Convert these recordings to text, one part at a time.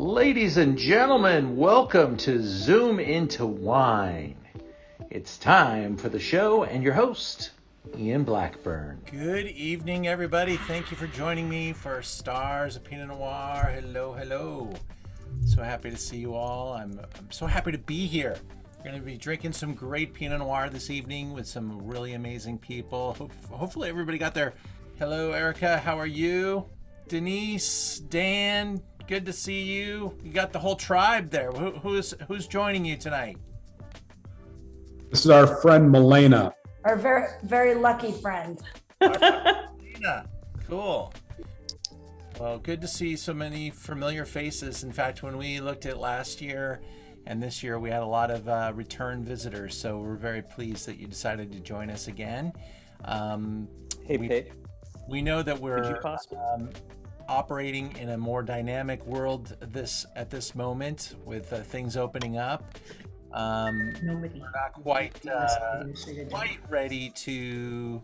Ladies and gentlemen, welcome to Zoom into Wine. It's time for the show and your host, Ian Blackburn. Good evening, everybody. Thank you for joining me for Stars of Pinot Noir. Hello, hello. So happy to see you all. I'm so happy to be here. We're going to be drinking some great Pinot Noir this evening with some really amazing people. Hopefully everybody got their... Hello, Erica. How are you? Denise, Dan, good to see you. You got the whole tribe there. Who's joining you tonight? This is our friend Milena. Our very, very lucky friend. Milena. Cool. Well, good to see so many familiar faces. In fact, when we looked at last year and this year, we had a lot of return visitors. So we're very pleased that you decided to join us again. We know that we're operating in a more dynamic world at this moment with things opening up. We're not quite ready to...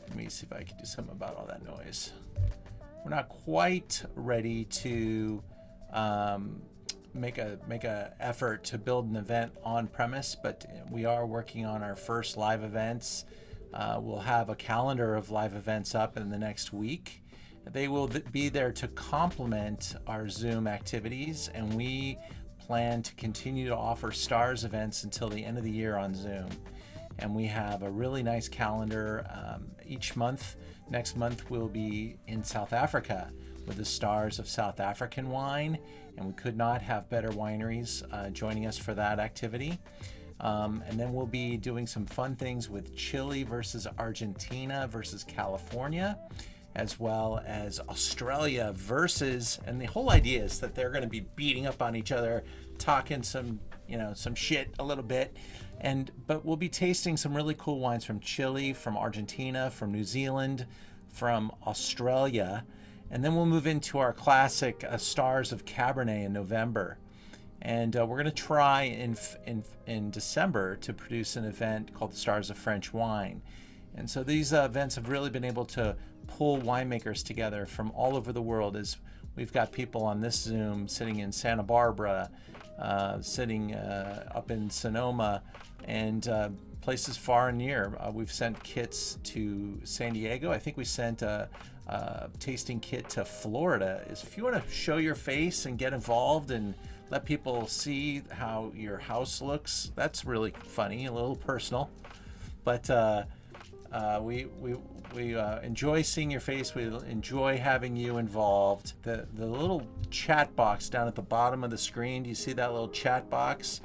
Let me see if I can do something about all that noise. We're not quite ready to make a effort to build an event on premise, but we are working on our first live events. We'll have a calendar of live events up in the next week. They will be there to complement our Zoom activities, and we plan to continue to offer Stars events until the end of the year on Zoom. And we have a really nice calendar each month. Next month we'll be in South Africa with the Stars of South African Wine, and we could not have better wineries joining us for that activity. And then we'll be doing some fun things with Chile versus Argentina versus California, as well as Australia versus, and the whole idea is that they're going to be beating up on each other, talking some shit a little bit, but we'll be tasting some really cool wines from Chile, from Argentina, from New Zealand, from Australia, and then we'll move into our classic Stars of Cabernet in November. And we're going to try in December to produce an event called the Stars of French Wine. And so these events have really been able to pull winemakers together from all over the world, as we've got people on this Zoom sitting in Santa Barbara, sitting up in Sonoma, and places far and near. We've sent kits to San Diego. I think we sent a tasting kit to Florida. If you want to show your face and get involved and let people see how your house looks, that's really funny, a little personal. But we enjoy seeing your face. We enjoy having you involved. The little chat box down at the bottom of the screen, do you see that little chat box?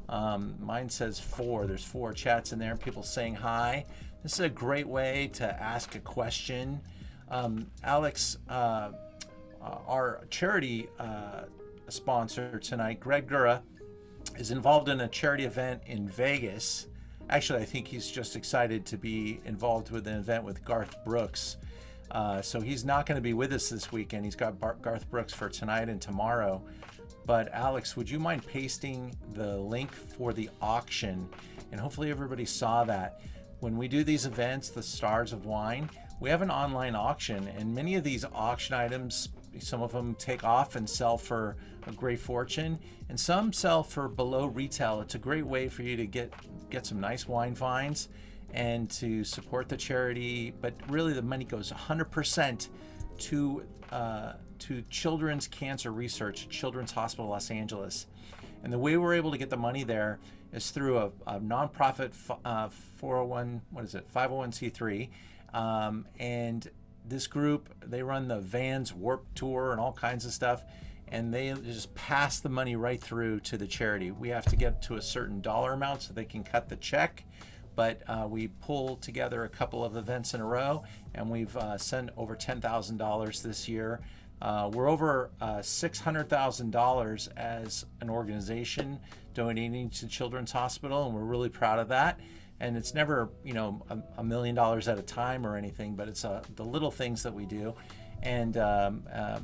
Mine says 4. There's 4 chats in there, people saying hi. This is a great way to ask a question. Alex, our charity sponsor tonight, Greg Gura, is involved in a charity event in Vegas. Actually, I think he's just excited to be involved with an event with Garth Brooks. So he's not going to be with us this weekend. He's got Garth Brooks for tonight and tomorrow. But Alex, would you mind pasting the link for the auction? And hopefully everybody saw that. When we do these events, the Stars of Wine, we have an online auction, and many of these auction items, some of them take off and sell for a great fortune, and some sell for below retail. It's a great way for you to get some nice wine finds and to support the charity. But really, the money goes 100% to Children's Cancer Research, Children's Hospital Los Angeles. And the way we're able to get the money there is through a nonprofit 501c3, and this group, they run the Vans Warp Tour and all kinds of stuff, and they just pass the money right through to the charity. We have to get to a certain dollar amount so they can cut the check, but we pull together a couple of events in a row, and we've sent over $10,000 this year. We're over $600,000 as an organization donating to Children's Hospital, and we're really proud of that. And it's never, $1 million at a time or anything, but it's the little things that we do. And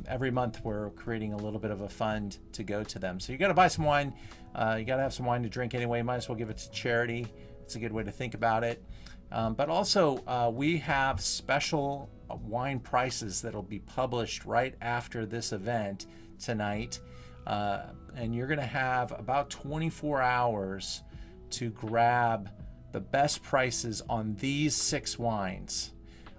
every month we're creating a little bit of a fund to go to them. So you got to buy some wine. You got to have some wine to drink anyway. Might as well give it to charity. It's a good way to think about it. But also we have special wine prices that'll be published right after this event tonight. and you're going to have about 24 hours to grab the best prices on these 6 wines.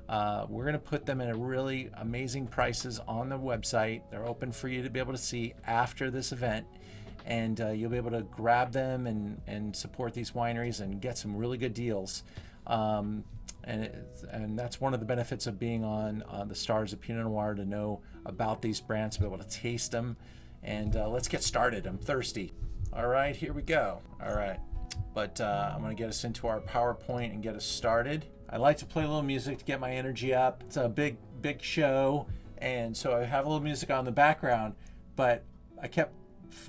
We're going to put them at a really amazing prices on the website. They're open for you to be able to see after this event, and you'll be able to grab them and support these wineries and get some really good deals. And that's one of the benefits of being on the Stars of Pinot Noir, to know about these brands, to be able to taste them. And let's get started. I'm thirsty. All right, here we go. All right, but I'm going to get us into our PowerPoint and get us started. I like to play a little music to get my energy up. It's a big show, and so I have a little music on the background, but I kept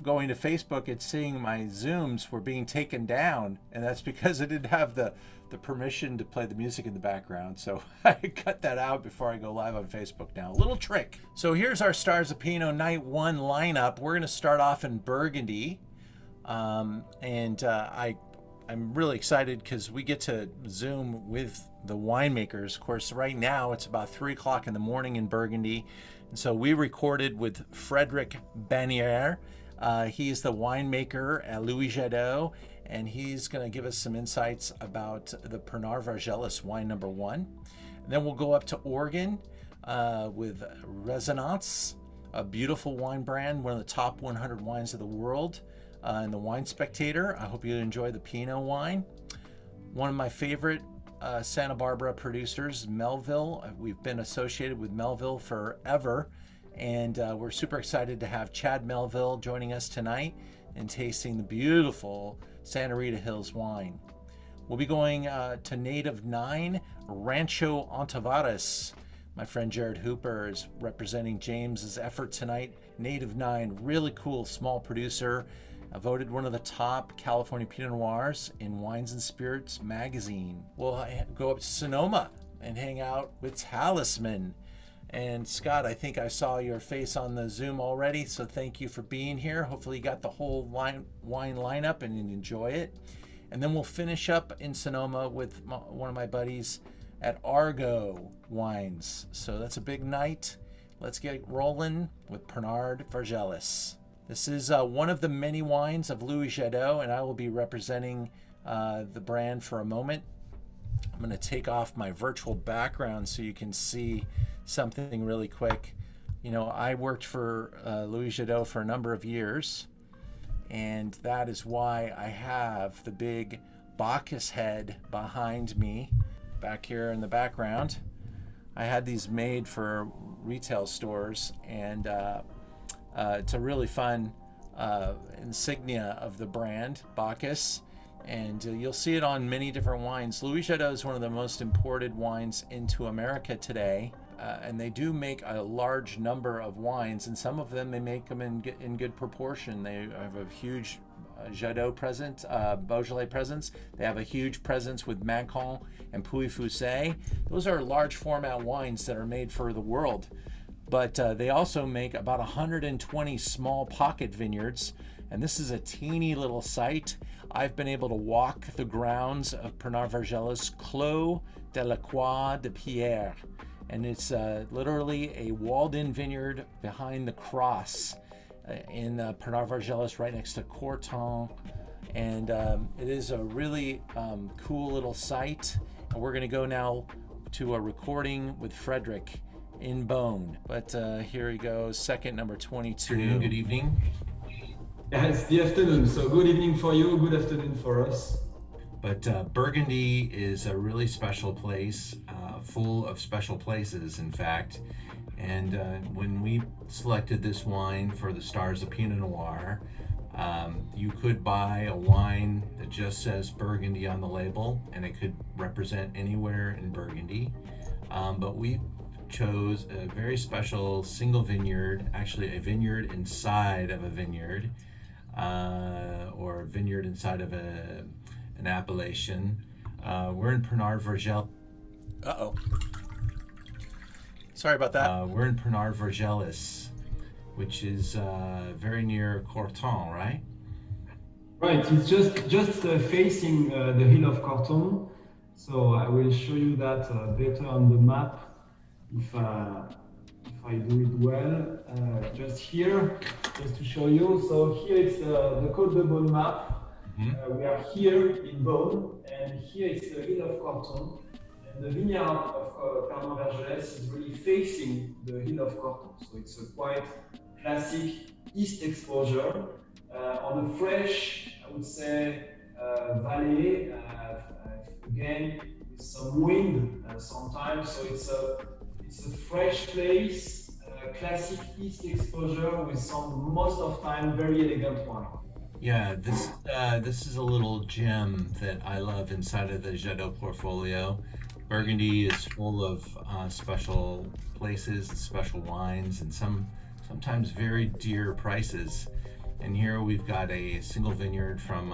going to Facebook and seeing my Zooms were being taken down, and that's because I didn't have the permission to play the music in the background. So I cut that out before I go live on Facebook now. A little trick. So here's our Stars of Pinot Night 1 lineup. We're going to start off in Burgundy, I'm really excited because we get to Zoom with the winemakers. Of course, right now it's about 3 o'clock in the morning in Burgundy. And so we recorded with Frédéric Bannière. He's the winemaker at Louis Jadot, and he's going to give us some insights about the Pernod Fargelis wine number 1. And then we'll go up to Oregon with Resonance, a beautiful wine brand, one of the top 100 wines of the world. In the Wine Spectator. I hope you enjoy the Pinot wine. One of my favorite Santa Barbara producers, Melville. We've been associated with Melville forever, and we're super excited to have Chad Melville joining us tonight and tasting the beautiful Santa Rita Hills wine. We'll be going to Native 9, Rancho Tavaros. My friend Jared Hooper is representing James's effort tonight. Native 9, really cool small producer. Voted one of the top California Pinot Noirs in Wines and Spirits magazine. We'll go up to Sonoma and hang out with Talisman. And Scott, I think I saw your face on the Zoom already, so thank you for being here. Hopefully you got the whole wine lineup and you enjoy it. And then we'll finish up in Sonoma with one of my buddies at Argo Wines. So that's a big night. Let's get rolling with Pernod Fargelis. This is one of the many wines of Louis Jadot, and I will be representing the brand for a moment. I'm going to take off my virtual background so you can see something really quick. You know, I worked for Louis Jadot for a number of years, and that is why I have the big Bacchus head behind me back here in the background. I had these made for retail stores, and it's a really fun insignia of the brand, Bacchus, and you'll see it on many different wines. Louis Jadot is one of the most imported wines into America today, and they do make a large number of wines, and some of them they make them in good proportion. They have a huge Jadot presence, Beaujolais presence. They have a huge presence with Macon and Pouilly-Fuissé. Those are large format wines that are made for the world. But they also make about 120 small pocket vineyards, and this is a teeny little site. I've been able to walk the grounds of Pernod Fargelis Clos de la Croix de Pierre, and it's literally a walled-in vineyard behind the cross in Pernod Fargelis, right next to Corton, and it is a really cool little site. And we're going to go now to a recording with Frédéric in Beaune. But here he goes, second number 22. Good evening. Yeah, it's the afternoon, so good evening for you, good afternoon for us. But Burgundy is a really special place, full of special places, in fact. And when we selected this wine for the Stars of Pinot Noir, you could buy a wine that just says Burgundy on the label, and it could represent anywhere in Burgundy. But we chose a very special single vineyard, actually a vineyard inside of a vineyard, or a vineyard inside of an appellation. We're in Pernod Fargelis. Uh-oh. Sorry about that. We're in Pernod Fargelis, which is very near Corton, right? Right, it's just facing the hill of Corton. So I will show you that better on the map if I I do it well. Just here, just to show you. So here it's the Côte de Beaune map. We are here in Beaune, and here it's the hill of Corton. And the vineyard of Fargelis is really facing the hill of Corton. So it's a quite classic east exposure on a fresh, I would say, valley. Again, with some wind sometimes. So it's a fresh place, classic east exposure with some most of time very elegant wine. Yeah, this is a little gem that I love inside of the Jadot portfolio. Burgundy is full of special places, special wines, and sometimes very dear prices. And here we've got a single vineyard from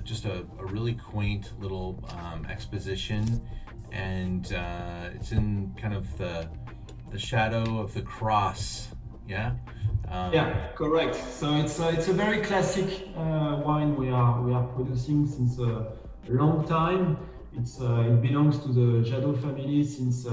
just a really quaint little exposition, and it's in kind of the shadow of the cross. Yeah. Yeah, correct. So it's a very classic wine we are producing since a long time. It belongs to the Jadot family since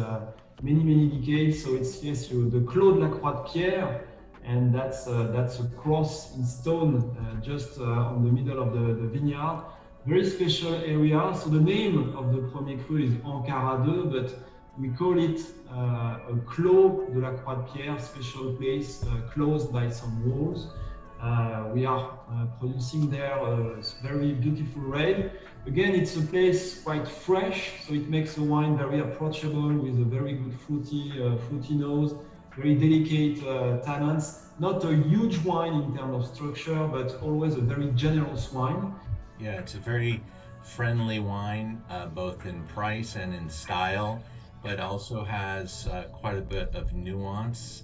many decades. So it's the Clos de la Croix de Pierre, and that's a cross in stone just on the middle of the vineyard. Very special area. So the name of the Premier Cru is Encara 2, but we call it a Clos de la Croix de Pierre, special place closed by some walls. We are producing there a very beautiful red. Again, it's a place quite fresh, so it makes the wine very approachable with a very good fruity nose, very delicate tannins. Not a huge wine in terms of structure, but always a very generous wine. Yeah, it's a very friendly wine, both in price and in style, but also has quite a bit of nuance.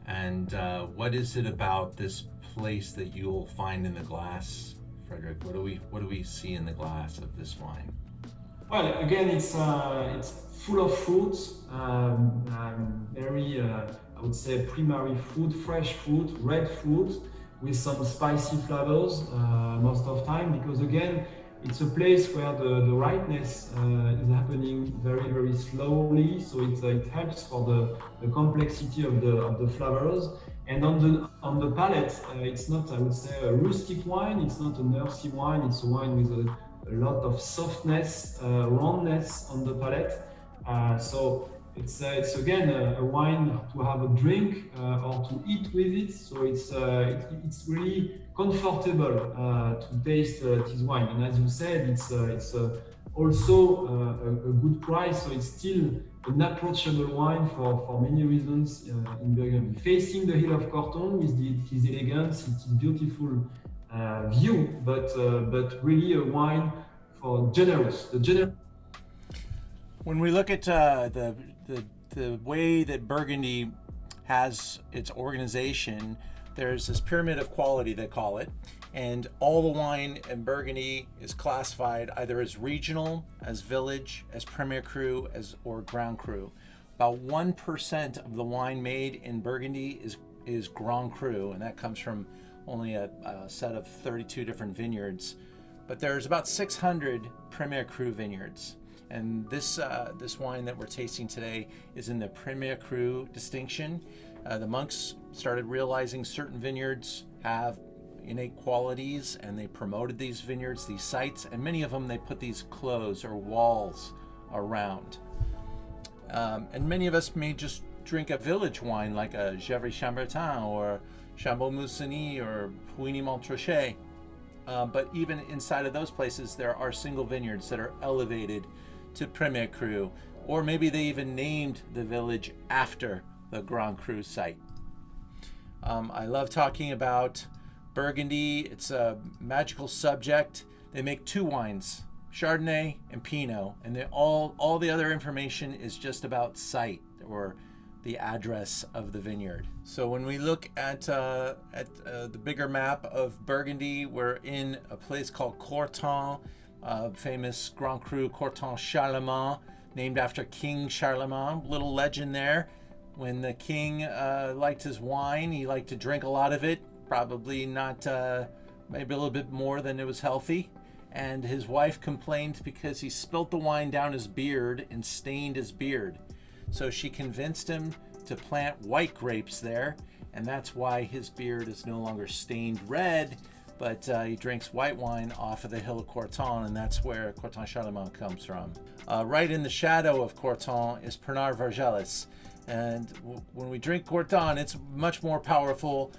And what is it about this place that you'll find in the glass, Frederick? What do we see in the glass of this wine? Well, again, it's full of fruits, very I would say primary fruit, fresh fruit, red fruit, with some spicy flavors most of the time, because again, it's a place where the ripeness is happening very slowly, so it helps for the complexity of the flavors. And on the palate, it's not, I would say, a rustic wine. It's not an earthy wine. It's a wine with a lot of softness, roundness on the palate. So it's again a wine to have a drink or to eat with it. So it's really comfortable to taste this wine. And as you said, it's also a good price. So it's still an approachable wine for many reasons in Burgundy. Facing the hill of Corton with his elegance, its beautiful view, but really a wine for generous. When we look at the way that Burgundy has its organization, there's this pyramid of quality, they call it, and all the wine in Burgundy is classified either as regional, as village, as Premier Cru, or Grand Cru. About 1% of the wine made in Burgundy is Grand Cru, and that comes from only a set of 32 different vineyards. But there's about 600 Premier Cru vineyards. And this wine that we're tasting today is in the Premier Cru distinction. The monks started realizing certain vineyards have innate qualities, and they promoted these vineyards, these sites, and many of them they put these clos or walls around. And many of us may just drink a village wine like a Gevrey-Chambertin or Chambon-Musigny or Puigny-Montrachet. But even inside of those places, there are single vineyards that are elevated to Premier Cru, or maybe they even named the village after the Grand Cru site. I love talking about Burgundy. It's a magical subject. They make two wines, Chardonnay and Pinot, and all the other information is just about site or the address of the vineyard. So when we look at the bigger map of Burgundy, we're in a place called Corton, famous Grand Cru Corton Charlemagne, named after King Charlemagne. Little legend there. When the king liked his wine, he liked to drink a lot of it, probably not, maybe a little bit more than it was healthy. And his wife complained because he spilt the wine down his beard and stained his beard. So she convinced him to plant white grapes there, and that's why his beard is no longer stained red, but he drinks white wine off of the hill of Corton, and that's where Corton Chardonnay comes from. Right in the shadow of Corton is Pernod Fargelis, and when we drink Corton, it's much more powerful,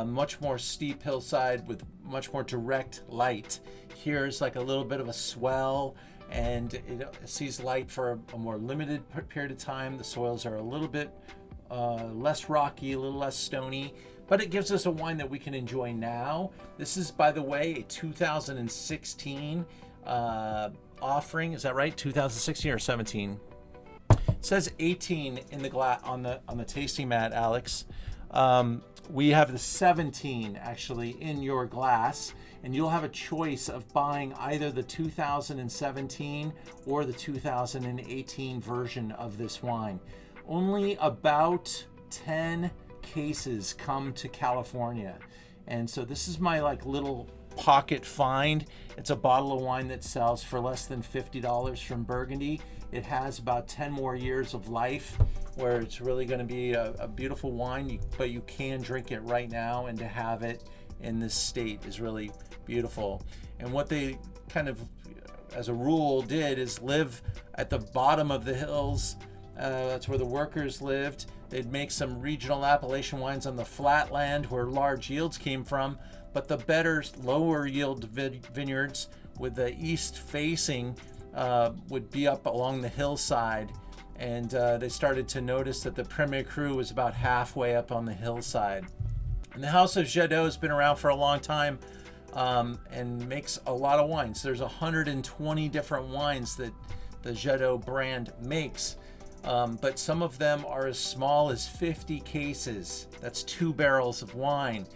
much more steep hillside with much more direct light. Here's like a little bit of a swell, and it sees light for a more limited period of time. The soils are a little bit less rocky, a little less stony, but it gives us a wine that we can enjoy now. This is, by the way, a 2016 offering. Is that right? 2016 or 17? It says 18 in the glass on the tasting mat, Alex. We have the 17 actually in your glass, and you'll have a choice of buying either the 2017 or the 2018 version of this wine. Only about 10 cases come to California, and so this is my like little pocket find. It's a bottle of wine that sells for less than $50 from Burgundy. It has about 10 more years of life, where it's really going to be a beautiful wine, but you can drink it right now, and to have it in this state is really beautiful. And what they kind of, as a rule, did is live at the bottom of the hills. That's where the workers lived. They'd make some regional appellation wines on the flatland where large yields came from, but the better, lower yield vineyards with the east facing would be up along the hillside. And they started to notice that the Premier Cru was about halfway up on the hillside. And the House of Jadot has been around for a long time and makes a lot of wines. There's 120 different wines that the Jadot brand makes, but some of them are as small as 50 cases. That's 2 barrels of wine.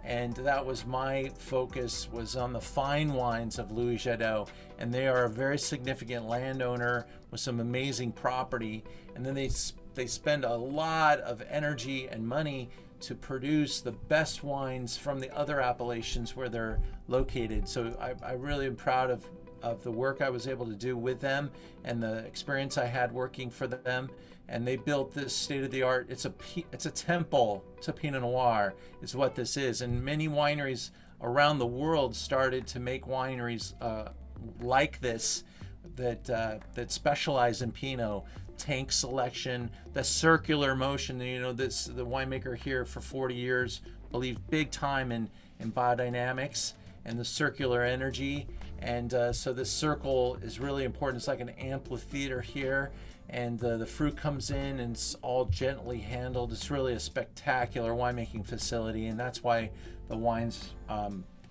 And that was my focus, was on the fine wines of Louis Jadot. And they are a very significant landowner with some amazing property. And then they spend a lot of energy and money to produce the best wines from the other appellations where they're located. So I really am proud of the work I was able to do with them and the experience I had working for them. And they built this state-of-the-art, it's a temple to Pinot Noir is what this is. And many wineries around the world started to make wineries like this that specialize in Pinot. Tank selection, the circular motion. You know, the winemaker here for 40 years believed big time in biodynamics and the circular energy. And so this circle is really important. It's like an amphitheater here. And the fruit comes in and it's all gently handled. It's really a spectacular winemaking facility, and that's why the wines,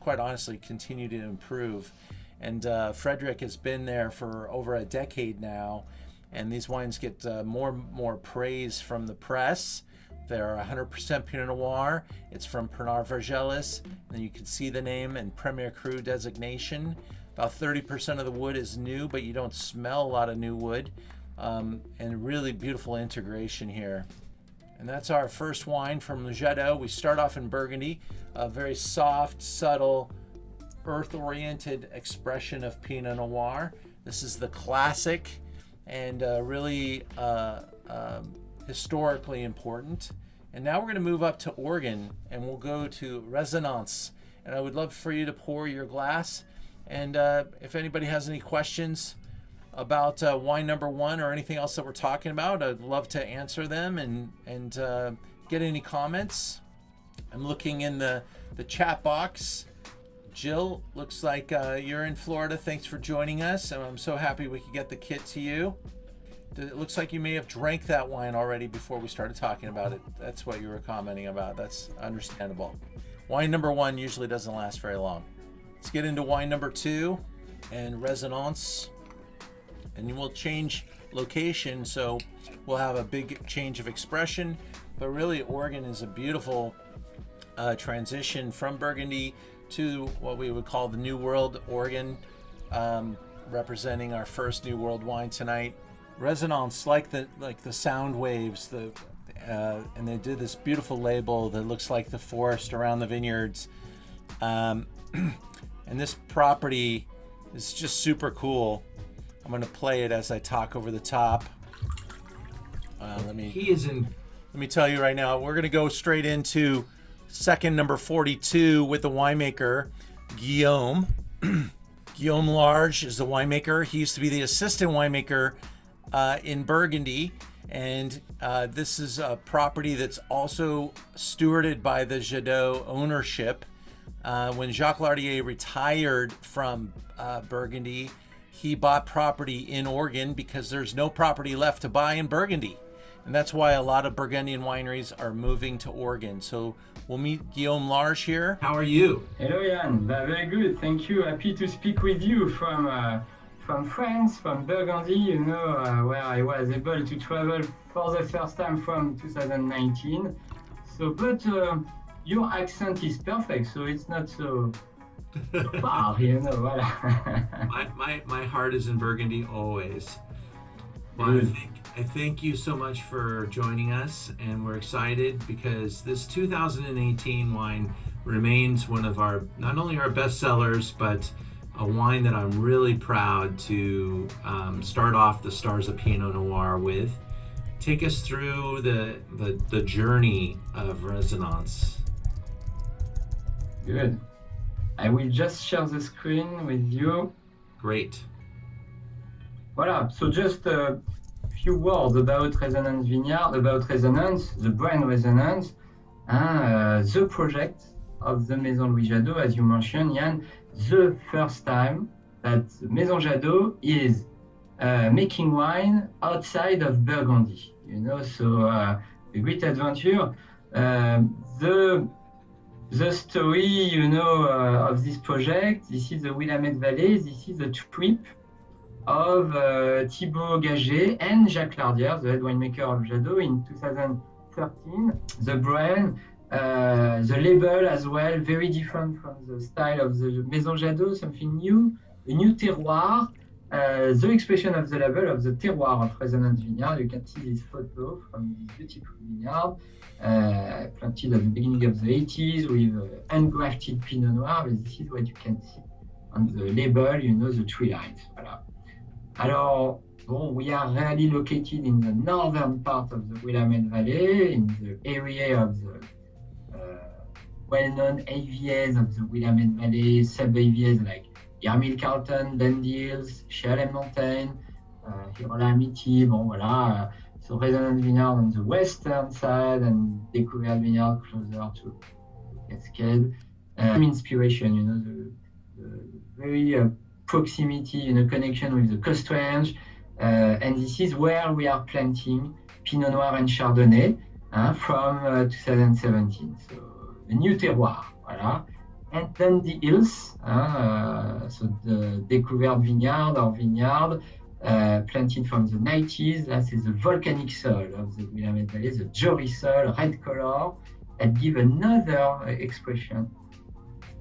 quite honestly, continue to improve. And Frederick has been there for over a decade now, and these wines get more praise from the press. They're 100% Pinot Noir. It's from Pernod Fargelis, and you can see the name and Premier Cru designation. About 30% of the wood is new, but you don't smell a lot of new wood. And really beautiful integration here. And that's our first wine from Le Jadot. We start off in Burgundy, a very soft, subtle, earth-oriented expression of Pinot Noir. This is the classic and really historically important. And now we're going to move up to Oregon, and we'll go to Resonance. And I would love for you to pour your glass. And if anybody has any questions about wine number 1 or anything else that we're talking about, I'd love to answer them and get any comments. I'm looking in the chat box. Jill, looks like you're in Florida. Thanks for joining us, and I'm so happy we could get the kit to you. It looks like you may have drank that wine already before we started talking about it. That's what you were commenting about. That's understandable. Wine number 1 usually doesn't last very long. Let's get into wine number 2 and Resonance. And we'll change location, so we'll have a big change of expression. But really, Oregon is a beautiful transition from Burgundy to what we would call the New World Oregon, representing our first New World wine tonight. Resonance, like the sound waves, and they did this beautiful label that looks like the forest around the vineyards. And this property is just super cool. I'm going to play it as I talk over the top. He is in let me tell you right now, we're going to go straight into second number 42 with the winemaker, Guillaume. Guillaume Large is the winemaker. He used to be the assistant winemaker in Burgundy. And this is a property that's also stewarded by the Jadot ownership. When Jacques Lardier retired from Burgundy, he bought property in Oregon because there's no property left to buy in Burgundy. And that's why a lot of Burgundian wineries are moving to Oregon. So we'll meet Guillaume Large here. How are you? Hello, Yann. Very good. Thank you. Happy to speak with you from France, from Burgundy, where I was able to travel for the first time from 2019. So, but your accent is perfect, so it's not so far, Voilà. my heart is in Burgundy always. Well, I thank you so much for joining us, and we're excited because this 2018 wine remains one of our, not only our best sellers, but a wine that I'm really proud to start off the Stars of Pinot Noir with. Take us through the journey of Resonance. Good. I will just share the screen with you. Great. Voilà, so just a few words about Resonance Vineyard, about Resonance, the brand Resonance, the project of the Maison Louis Jadot, as you mentioned, Yann, the first time that Maison Jadot is making wine outside of Burgundy, so a great adventure. The story, of this project, this is the Willamette Valley, this is a trip of Thibaut Gaget and Jacques Lardier, the head winemaker of Jadot, in 2013. The brand, the label as well, very different from the style of the Maison Jadot, something new, a new terroir. The expression of the label of the terroir of Resonance Vineyard. You can see this photo from this beautiful vineyard, planted at the beginning of the 80s with ungrafted Pinot Noir. This is what you can see on the label, the tree lines. Voilà. Alors, we are really located in the northern part of the Willamette Valley, in the area of the well-known AVAs of the Willamette Valley, sub-AVAs like Yarmil Carlton, Dundills, Chehalem Mountain, Hirola-Amity, voilà. So Resonance Vineyard on the western side and Découverte Vineyard closer to Cascade. Inspiration, the very proximity, connection with the coast range. And this is where we are planting Pinot Noir and Chardonnay from 2017. So a new terroir, voilà. And then the hills, so the Découverte Vineyard or vineyard, planted from the 90s. That is the volcanic soil of the Willamette Valley, the Jory soil, red color, that give another expression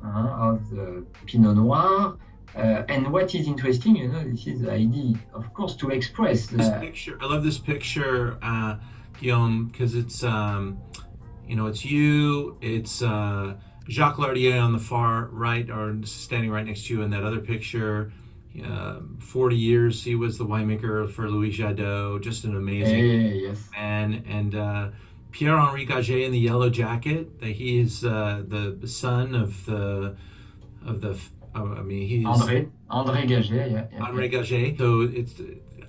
of the Pinot Noir. And what is interesting, this is the idea, of course, to express this picture. I love this picture, Guillaume, because it's, it's you, it's Jacques Lardier on the far right, or standing right next to you in that other picture. 40 years he was the winemaker for Louis Jadot, just an amazing man. And Pierre Enrique in the yellow jacket, he is the son of he's André Gaget, André Gaget. So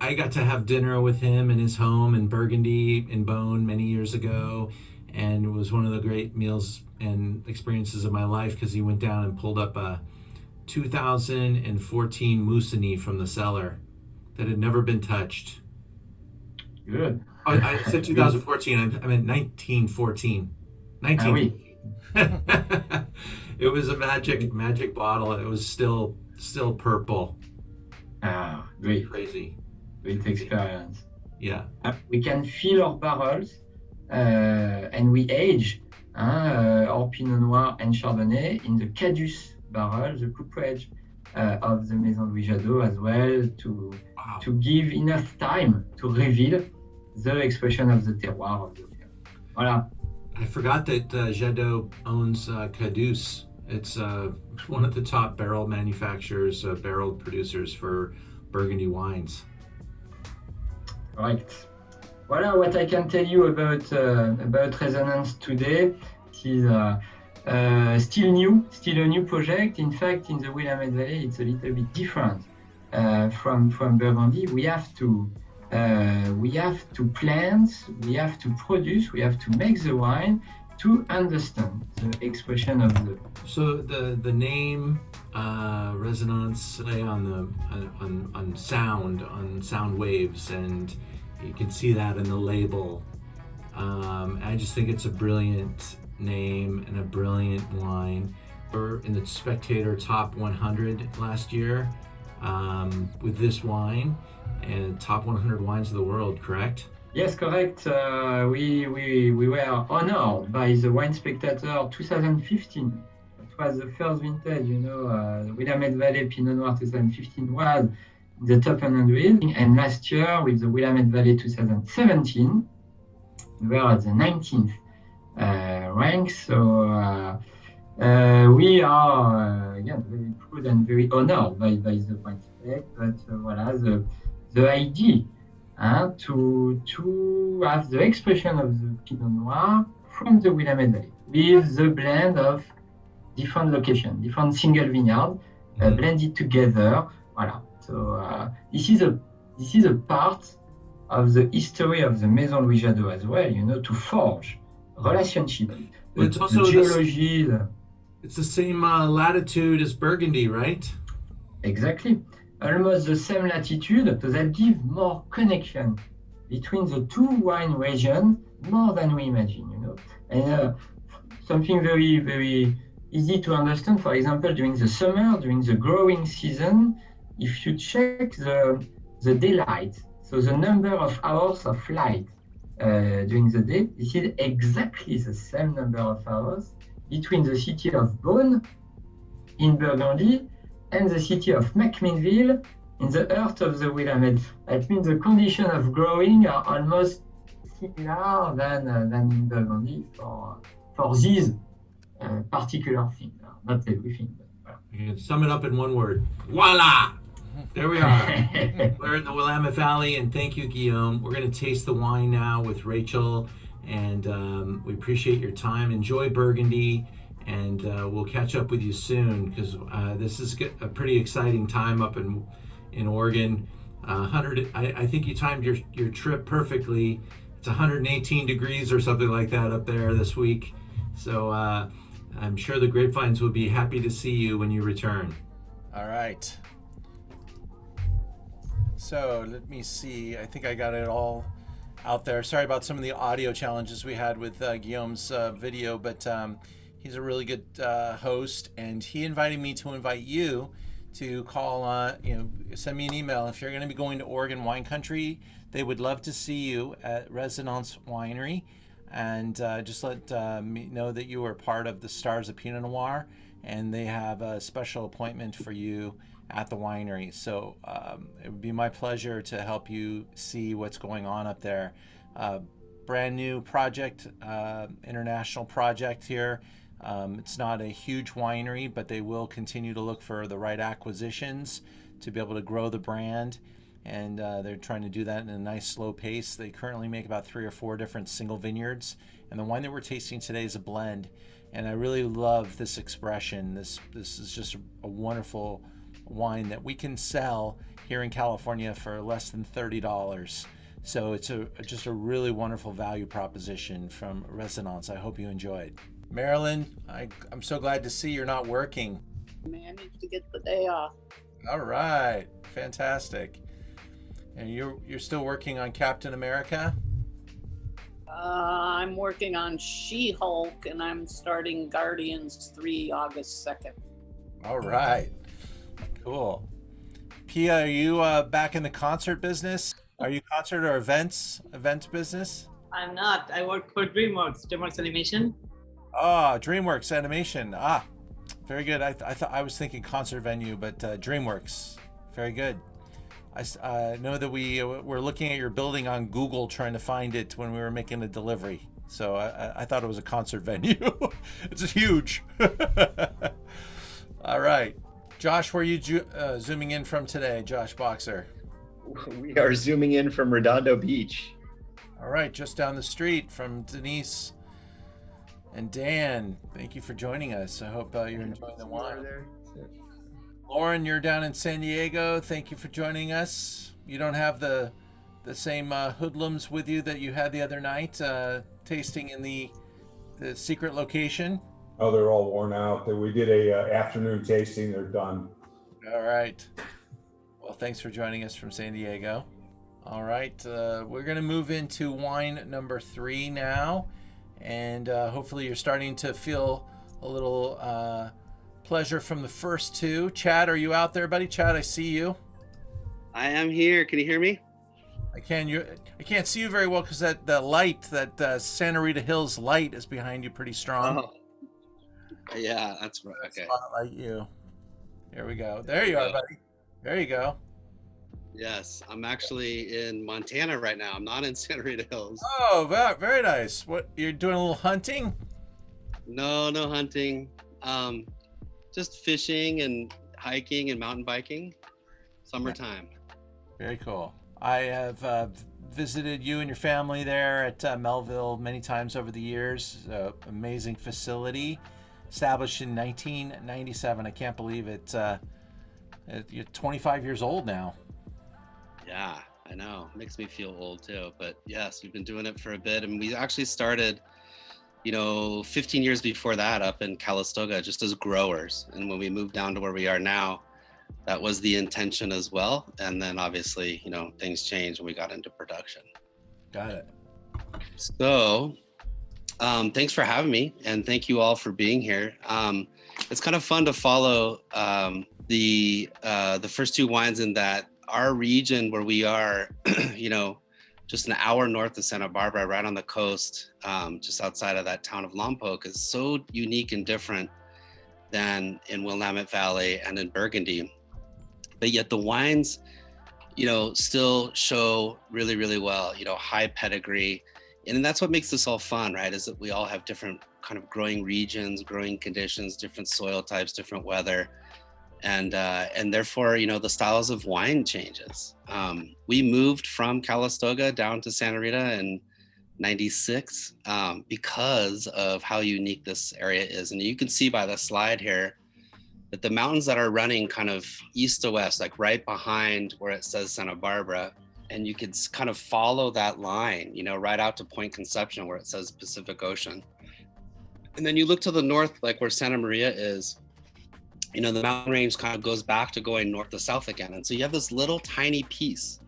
I got to have dinner with him in his home in Burgundy in Beaune many years ago, and it was one of the great meals and experiences of my life because he went down and pulled up a 2014 Moussigny from the cellar that had never been touched. Good. Oh, I said 2014. I meant 1914. 19. It was a magic bottle. It was still purple. Great. Crazy. Great experience. Yeah. We can fill our barrels and we age our Pinot Noir and Chardonnay in the Cadus barrel, the cooperage of the Maison Louis Jadot as well, to give enough time to reveal the expression of the terroir of the vineyard. Voilà. I forgot that Jadot owns Cadus. It's one of the top barrel manufacturers, barrel producers for Burgundy wines. Right. Voilà what I can tell you about Resonance today. It is still a new project. In fact, in the Willamette Valley, it's a little bit different from Burgundy. We have to plant, we have to produce, we have to make the wine to understand the expression of the. So the name Resonance play on sound waves, and you can see that in the label. I just think it's a brilliant name and a brilliant wine. We're in the Spectator Top 100 last year with this wine, and top 100 wines of the world, correct? Yes, correct. We were honored by the Wine Spectator 2015. It was the first vintage, Willamette Valley Pinot Noir 2015 was in the top 100. And last year, with the Willamette Valley 2017, we were at the 19th rank. So we are, again, very proud and very honored by the Wine Spec. But voilà, the idea to have the expression of the Pinot Noir from the Willamette Valley with the blend of different locations, different single vineyard, blended together. Voilà. So this is a part of the history of the Maison Louis Jadot as well. To forge relationship. It's also the geology. It's the same latitude as Burgundy, right? Exactly. Almost the same latitude, so that gives more connection between the two wine regions, more than we imagine, And something very, very easy to understand, for example, during the summer, during the growing season, if you check the daylight, so the number of hours of light during the day, this is exactly the same number of hours between the city of Beaune in Burgundy and the city of Macmillville in the heart of the Willamette. That means the conditions of growing are almost similar than in Burgundy for these particular things. Not everything, but voilà. You can sum it up in one word. Voila! There we are. We're in the Willamette Valley, and thank you, Guillaume. We're going to taste the wine now with Rachel, and we appreciate your time. Enjoy Burgundy. And we'll catch up with you soon, because this is a pretty exciting time up in Oregon. I think you timed your trip perfectly. It's 118 degrees or something like that up there this week. So I'm sure the Grapevines will be happy to see you when you return. All right. So let me see. I think I got it all out there. Sorry about some of the audio challenges we had with Guillaume's video, but he's a really good host, and he invited me to invite you to call send me an email. If you're going to be going to Oregon wine country, they would love to see you at Resonance Winery, and just let me know that you are part of the Stars of Pinot Noir, and they have a special appointment for you at the winery. So it would be my pleasure to help you see what's going on up there. Brand new project, international project here. It's not a huge winery, but they will continue to look for the right acquisitions to be able to grow the brand. And they're trying to do that in a nice slow pace. They currently make about 3 or 4 different single vineyards. And the wine that we're tasting today is a blend. And I really love this expression. This is just a wonderful wine that we can sell here in California for less than $30. So it's just a really wonderful value proposition from Resonance. I hope you enjoyed. Marilyn, I'm so glad to see you're not working. Managed to get the day off. All right, fantastic. And you're still working on Captain America? I'm working on She-Hulk, and I'm starting Guardians 3 August 2nd. All right, cool. Pia, are you back in the concert business? Are you concert or events business? I'm not. I work for DreamWorks Animation. Oh, DreamWorks Animation. Ah, very good. I was thinking concert venue, but DreamWorks. Very good. I know that we were looking at your building on Google trying to find it when we were making a delivery. So I thought it was a concert venue. It's huge. All right. Josh, where are you zooming in from today, Josh Boxer? We are zooming in from Redondo Beach. All All right, just down the street from Denise and Dan. Thank you for joining us. I hope you're enjoying the wine. Lauren, you're down in San Diego. Thank you for joining us. You don't have the same hoodlums with you that you had the other night, tasting in the secret location. Oh, they're all worn out. We did a afternoon tasting. They're done. All right. Well, thanks for joining us from San Diego. All right, we're going to move into wine number 3 now, and hopefully you're starting to feel a little pleasure from the first 2. Chad, are you out there, buddy? Chad, I see you. I am here. Can you hear me? I can't see you very well because the light, that Santa Rita Hills light, is behind you pretty strong. Oh. Yeah, that's right. Okay. Spotlight you. Here we go. There you are, buddy. There you go. Yes, I'm actually in Montana right now. I'm not in Santa Rita Hills. Oh, very nice. What, you're doing a little hunting? No hunting. Just fishing and hiking and mountain biking. Summertime. Very cool. I have visited you and your family there at Melville many times over the years. Amazing facility, established in 1997. I can't believe it. You're 25 years old now. Yeah, I know. Makes me feel old too. But yes, we've been doing it for a bit, and we actually started, 15 years before that up in Calistoga just as growers. And when we moved down to where we are now, that was the intention as well. And then obviously, things changed and we got into production. Got it. So, thanks for having me, and thank you all for being here. It's kind of fun to follow the first 2 wines in that our region where we are, just an hour north of Santa Barbara, right on the coast, just outside of that town of Lompoc, is so unique and different than in Willamette Valley and in Burgundy. But yet the wines, still show really, really well, high pedigree. And that's what makes this all fun, right? Is that we all have different kind of growing regions, growing conditions, different soil types, different weather. And therefore, the styles of wine changes. We moved from Calistoga down to Santa Rita in 96 because of how unique this area is. And you can see by the slide here that the mountains that are running kind of east to west, like right behind where it says Santa Barbara, and you could kind of follow that line, right out to Point Conception where it says Pacific Ocean. And then you look to the north, like where Santa Maria is, the mountain range kind of goes back to going north to south again. And so you have this little tiny piece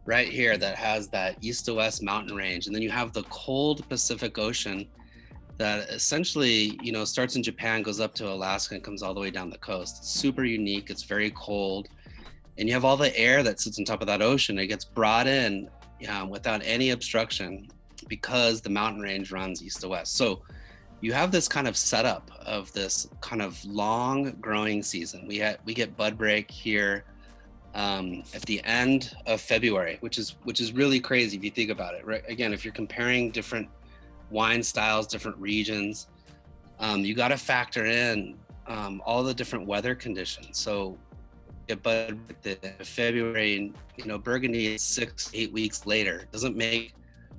right here that has that east to west mountain range. And then you have the cold Pacific Ocean that essentially, starts in Japan, goes up to Alaska and comes all the way down the coast. It's super unique. It's very cold. And you have all the air that sits on top of that ocean. It gets brought in without any obstruction because the mountain range runs east to west. So you have this kind of setup of this kind of long growing season. We get bud break here at the end of February, which is really crazy if you think about it. Right? Again, if you're comparing different wine styles, different regions, you got to factor in all the different weather conditions. So get bud break in February, and Burgundy is 6-8 weeks later. Doesn't make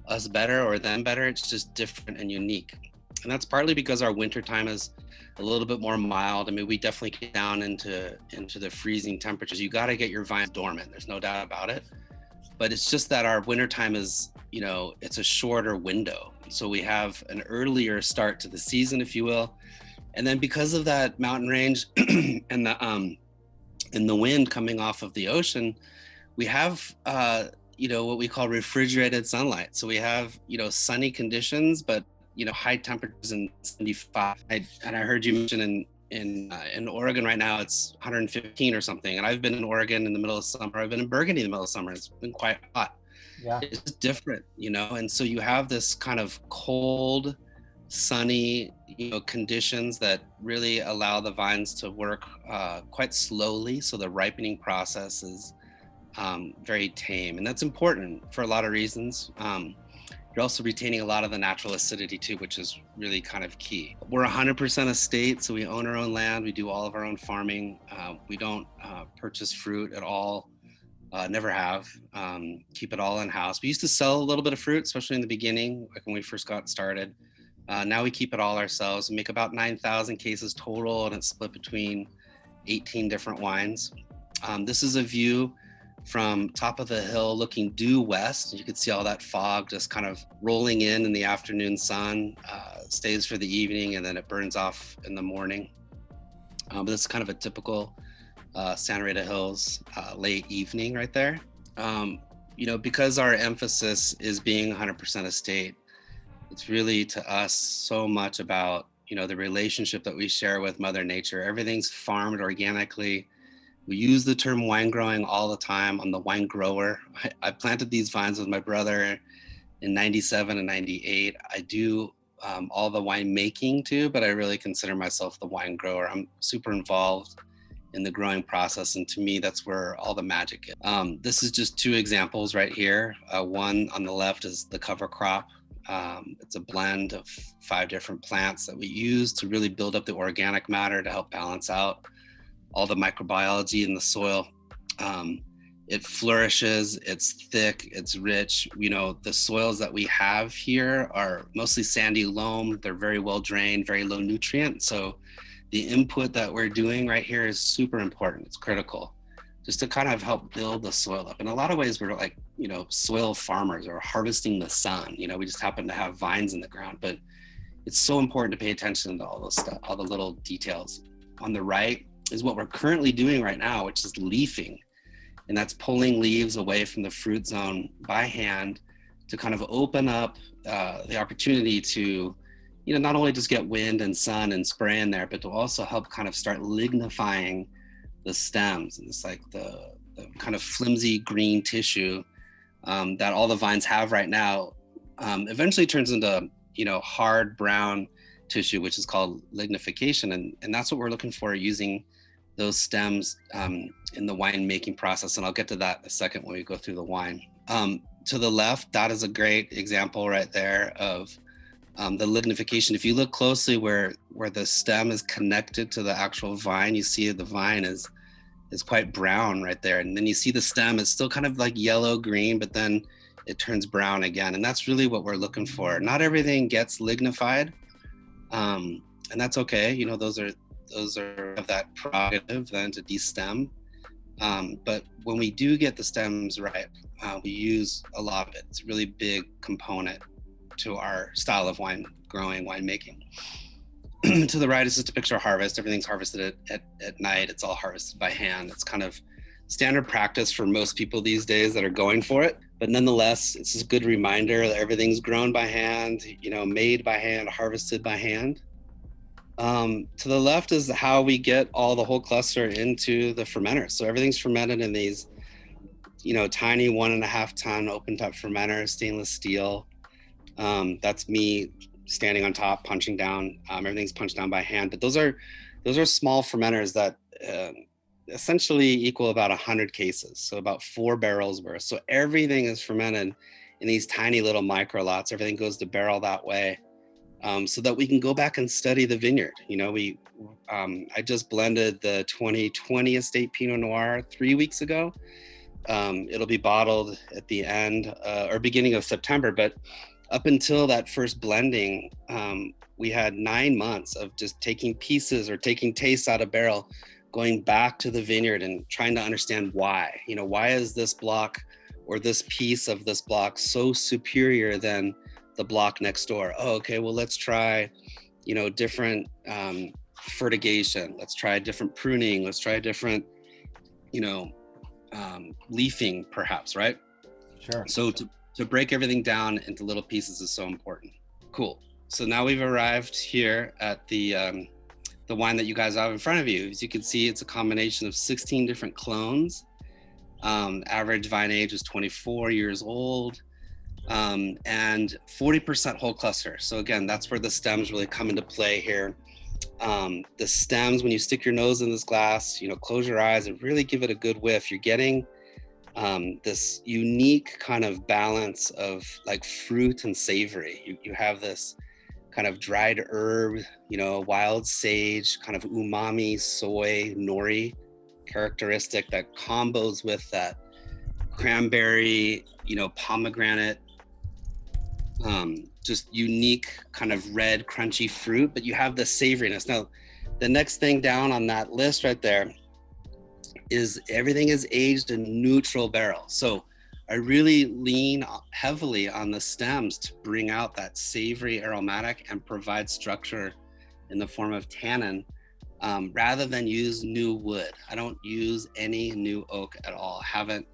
us better or them better. It's just different and unique. And that's partly because our winter time is a little bit more mild. I mean, we definitely get down into the freezing temperatures. You got to get your vines dormant. There's no doubt about it. But it's just that our winter time is, it's a shorter window. So we have an earlier start to the season, if you will. And then because of that mountain range and the wind coming off of the ocean, we have, what we call refrigerated sunlight. So we have, sunny conditions, but high temperatures in 75. I heard you mention in Oregon right now it's 115 or something. And I've been in Oregon in the middle of summer. I've been in Burgundy in the middle of summer. It's been quite hot. Yeah, it's different, and so you have this kind of cold, sunny, conditions that really allow the vines to work quite slowly. So the ripening process is very tame, and that's important for a lot of reasons. You're also retaining a lot of the natural acidity too, which is really kind of key. We're 100% a state, so we own our own land. We do all of our own farming. We don't purchase fruit at all. Never have. Keep it all in-house. We used to sell a little bit of fruit, especially in the beginning, like when we first got started. Now we keep it all ourselves. We make about 9,000 cases total, and it's split between 18 different wines. This is a view from top of the hill looking due west. You can see all that fog just kind of rolling in the afternoon sun, stays for the evening, and then it burns off in the morning. But this is kind of a typical Santa Rita Hills late evening right there. Because our emphasis is being 100% estate, it's really to us so much about, the relationship that we share with Mother Nature. Everything's farmed organically. We use the term wine growing all the time. I'm the wine grower. I planted these vines with my brother in 97 and 98. I do all the wine making too, but I really consider myself the wine grower. I'm super involved in the growing process, and to me, that's where all the magic is. This is just 2 examples right here. One on the left is the cover crop. It's a blend of 5 different plants that we use to really build up the organic matter to help balance out all the microbiology in the soil. It flourishes, it's thick, it's rich. The soils that we have here are mostly sandy loam. They're very well drained, very low nutrient. So the input that we're doing right here is super important. It's critical just to kind of help build the soil up. In a lot of ways, we're like, soil farmers or harvesting the sun. We just happen to have vines in the ground, but it's so important to pay attention to all those stuff, all the little details. On the right is what we're currently doing right now, which is leafing. And that's pulling leaves away from the fruit zone by hand to kind of open up the opportunity to, not only just get wind and sun and spray in there, but to also help kind of start lignifying the stems. And it's like the kind of flimsy green tissue that all the vines have right now eventually turns into, hard brown tissue, which is called lignification. And that's what we're looking for using those stems in the wine making process. And I'll get to that in a second when we go through the wine. To the left, that is a great example right there of the lignification. If you look closely where the stem is connected to the actual vine, you see the vine is quite brown right there. And then you see the stem is still kind of like yellow green, but then it turns brown again. And that's really what we're looking for. Not everything gets lignified. And that's okay. Those are of that prerogative then to destem. But when we do get the stems right, we use a lot of it. It's a really big component to our style of wine growing, wine making. To the right is just a picture of harvest. Everything's harvested at night. It's all harvested by hand. It's kind of standard practice for most people these days that are going for it. But nonetheless, it's a good reminder that everything's grown by hand, made by hand, harvested by hand. To the left is how we get all the whole cluster into the fermenters. So everything's fermented in these, tiny 1.5 ton open top fermenters, stainless steel. That's me standing on top, punching down. Everything's punched down by hand, but those are small fermenters that essentially equal about 100 cases. So about 4 barrels worth. So everything is fermented in these tiny little micro lots. Everything goes to barrel that way. So that we can go back and study the vineyard. I just blended the 2020 Estate Pinot Noir 3 weeks ago. It'll be bottled at the end or beginning of September, but up until that first blending, we had 9 months of just taking pieces or taking tastes out of barrel, going back to the vineyard and trying to understand why. Why is this block or this piece of this block so superior than the block next door? Oh, okay, well, let's try, different fertigation. Let's try different pruning. Let's try different, leafing perhaps, right? Sure. So to break everything down into little pieces is so important. Cool. So now we've arrived here at the wine that you guys have in front of you. As you can see, it's a combination of 16 different clones. Average vine age is 24 years old. And 40% whole cluster. So again, that's where the stems really come into play here. The stems, when you stick your nose in this glass, close your eyes and really give it a good whiff. You're getting this unique kind of balance of like fruit and savory. You have this kind of dried herb, wild sage, kind of umami, soy, nori characteristic that combos with that cranberry, pomegranate, just unique kind of red, crunchy fruit, but you have the savoriness. Now, the next thing down on that list right there is everything is aged in neutral barrels. So I really lean heavily on the stems to bring out that savory aromatic and provide structure in the form of tannin, rather than use new wood. I don't use any new oak at all. Haven't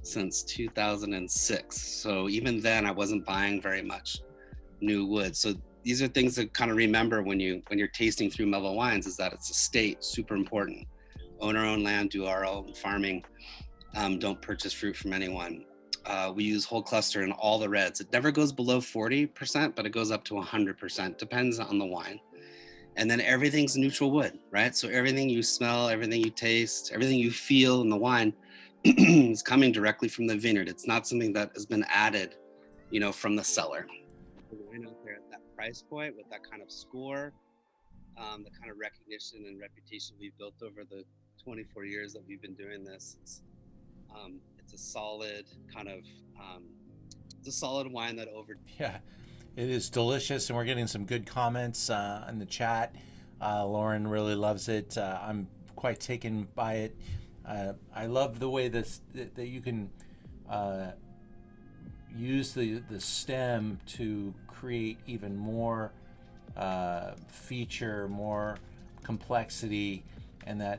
since 2006. So even then I wasn't buying very much new wood. So these are things to kind of remember when you're tasting through Melville wines, is that it's estate, super important. Own our own land, do our own farming. Don't purchase fruit from anyone. We use whole cluster in all the reds. It never goes below 40%, but it goes up to 100%, depends on the wine. And then everything's neutral wood, right? So everything you smell, everything you taste, everything you feel in the wine is coming directly from the vineyard. It's not something that has been added, from the cellar. The wine out there at that price point with that kind of score, the kind of recognition and reputation we've built over the 24 years that we've been doing this, it's a solid kind of, it's a solid wine that Yeah, it is delicious, and we're getting some good comments in the chat. Lauren really loves it. I'm quite taken by it. I love the way that you can use the stem to create even more feature, more complexity, and that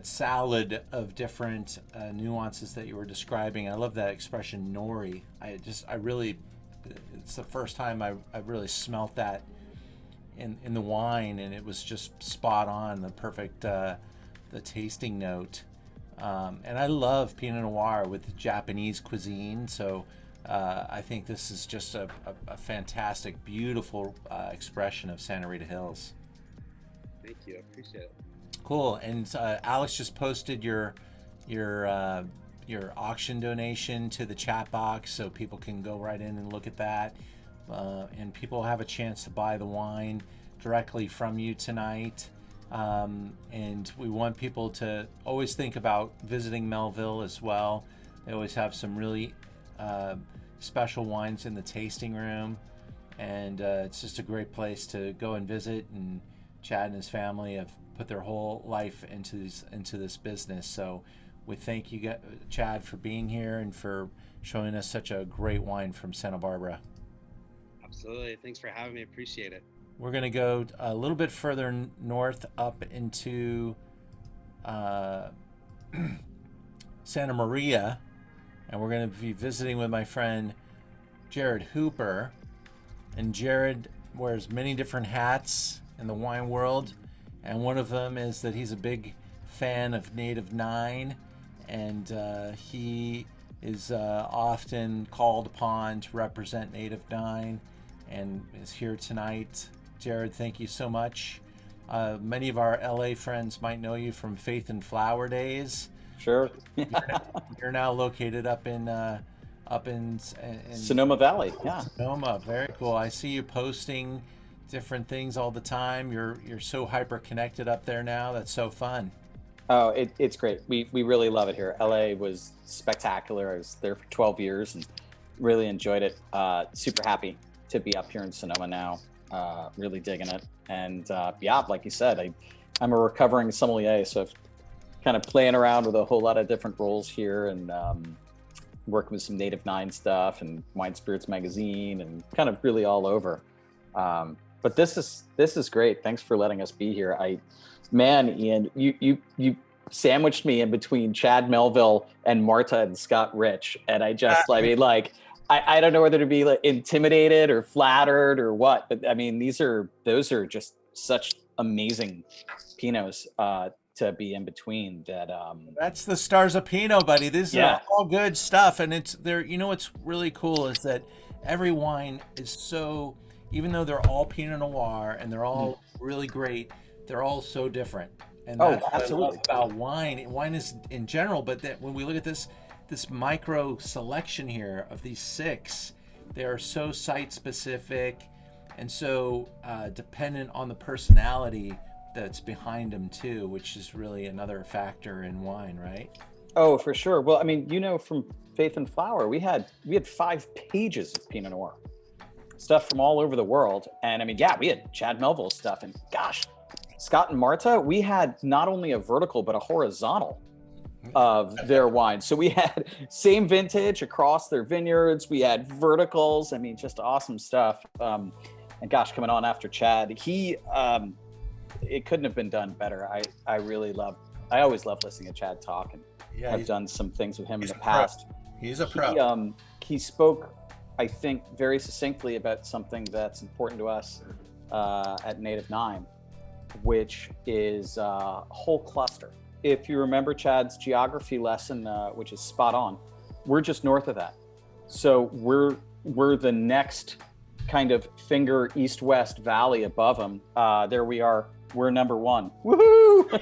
salad of different nuances that you were describing. I love that expression, Noir. It's the first time I really smelt that in the wine, and it was just spot on, the perfect the tasting note. And I love Pinot Noir with Japanese cuisine, so I think this is just a fantastic, beautiful expression of Santa Rita Hills. Thank you, I appreciate it. Cool. And Alex just posted your auction donation to the chat box, so people can go right in and look at that. And people have a chance to buy the wine directly from you tonight. And we want people to always think about visiting Melville as well. They always have some really special wines in the tasting room, and it's just a great place to go and visit. And Chad and his family have put their whole life into this business. So we thank you, Chad, for being here and for showing us such a great wine from Santa Barbara. Absolutely. Thanks for having me. Appreciate it. We're going to go a little bit further north up into Santa Maria, and we're going to be visiting with my friend Jared Hooper. And Jared wears many different hats in the wine world, and one of them is that he's a big fan of Native 9, and he is often called upon to represent Native 9 and is here tonight. Jared, thank you so much. Many of our LA friends might know you from Faith and Flower days. Sure. You're now located up in Sonoma Valley. Yeah. Sonoma, very cool. I see you posting different things all the time. You're so hyper connected up there now. That's so fun. Oh, it's great. We really love it here. LA was spectacular. I was there for 12 years and really enjoyed it. Super happy to be up here in Sonoma now. Really digging it. And yeah, like you said, I'm a recovering sommelier, so I've kind of playing around with a whole lot of different roles here, and working with some Native 9 stuff and Wine Spirits magazine, and kind of really all over. But this is great. Thanks for letting us be here. Ian, you sandwiched me in between Chad Melville and Marta and Scott Rich, and I don't know whether to be intimidated or flattered or what, but I mean, those are just such amazing Pinots to be in between. That's the stars of Pinot, buddy. This is all good stuff, and it's there. You know what's really cool is that every wine is so, even though they're all Pinot Noir and they're all really great, they're all so different. And that's absolutely what I love about wine. Wine is in general, but that when we look at this micro selection here of these 6, they are so site specific and so dependent on the personality that's behind them too, which is really another factor in wine, right? Oh, for sure. Well, I mean, from Faith and Flower, we had 5 pages of Pinot Noir, stuff from all over the world. And I mean, yeah, we had Chad Melville stuff, and gosh, Scott and Marta, we had not only a vertical, but a horizontal of their wine. So we had same vintage across their vineyards. We had verticals. I mean, just awesome stuff. And gosh, coming on after Chad, it couldn't have been done better. I always love listening to Chad talk, and I've done some things with him in the past. He's a pro. He spoke, I think, very succinctly about something that's important to us at Native 9, which is whole cluster. If you remember Chad's geography lesson, which is spot on, we're just north of that. So we're the next kind of finger east-west valley above him. There we are. We're number 1. Woohoo!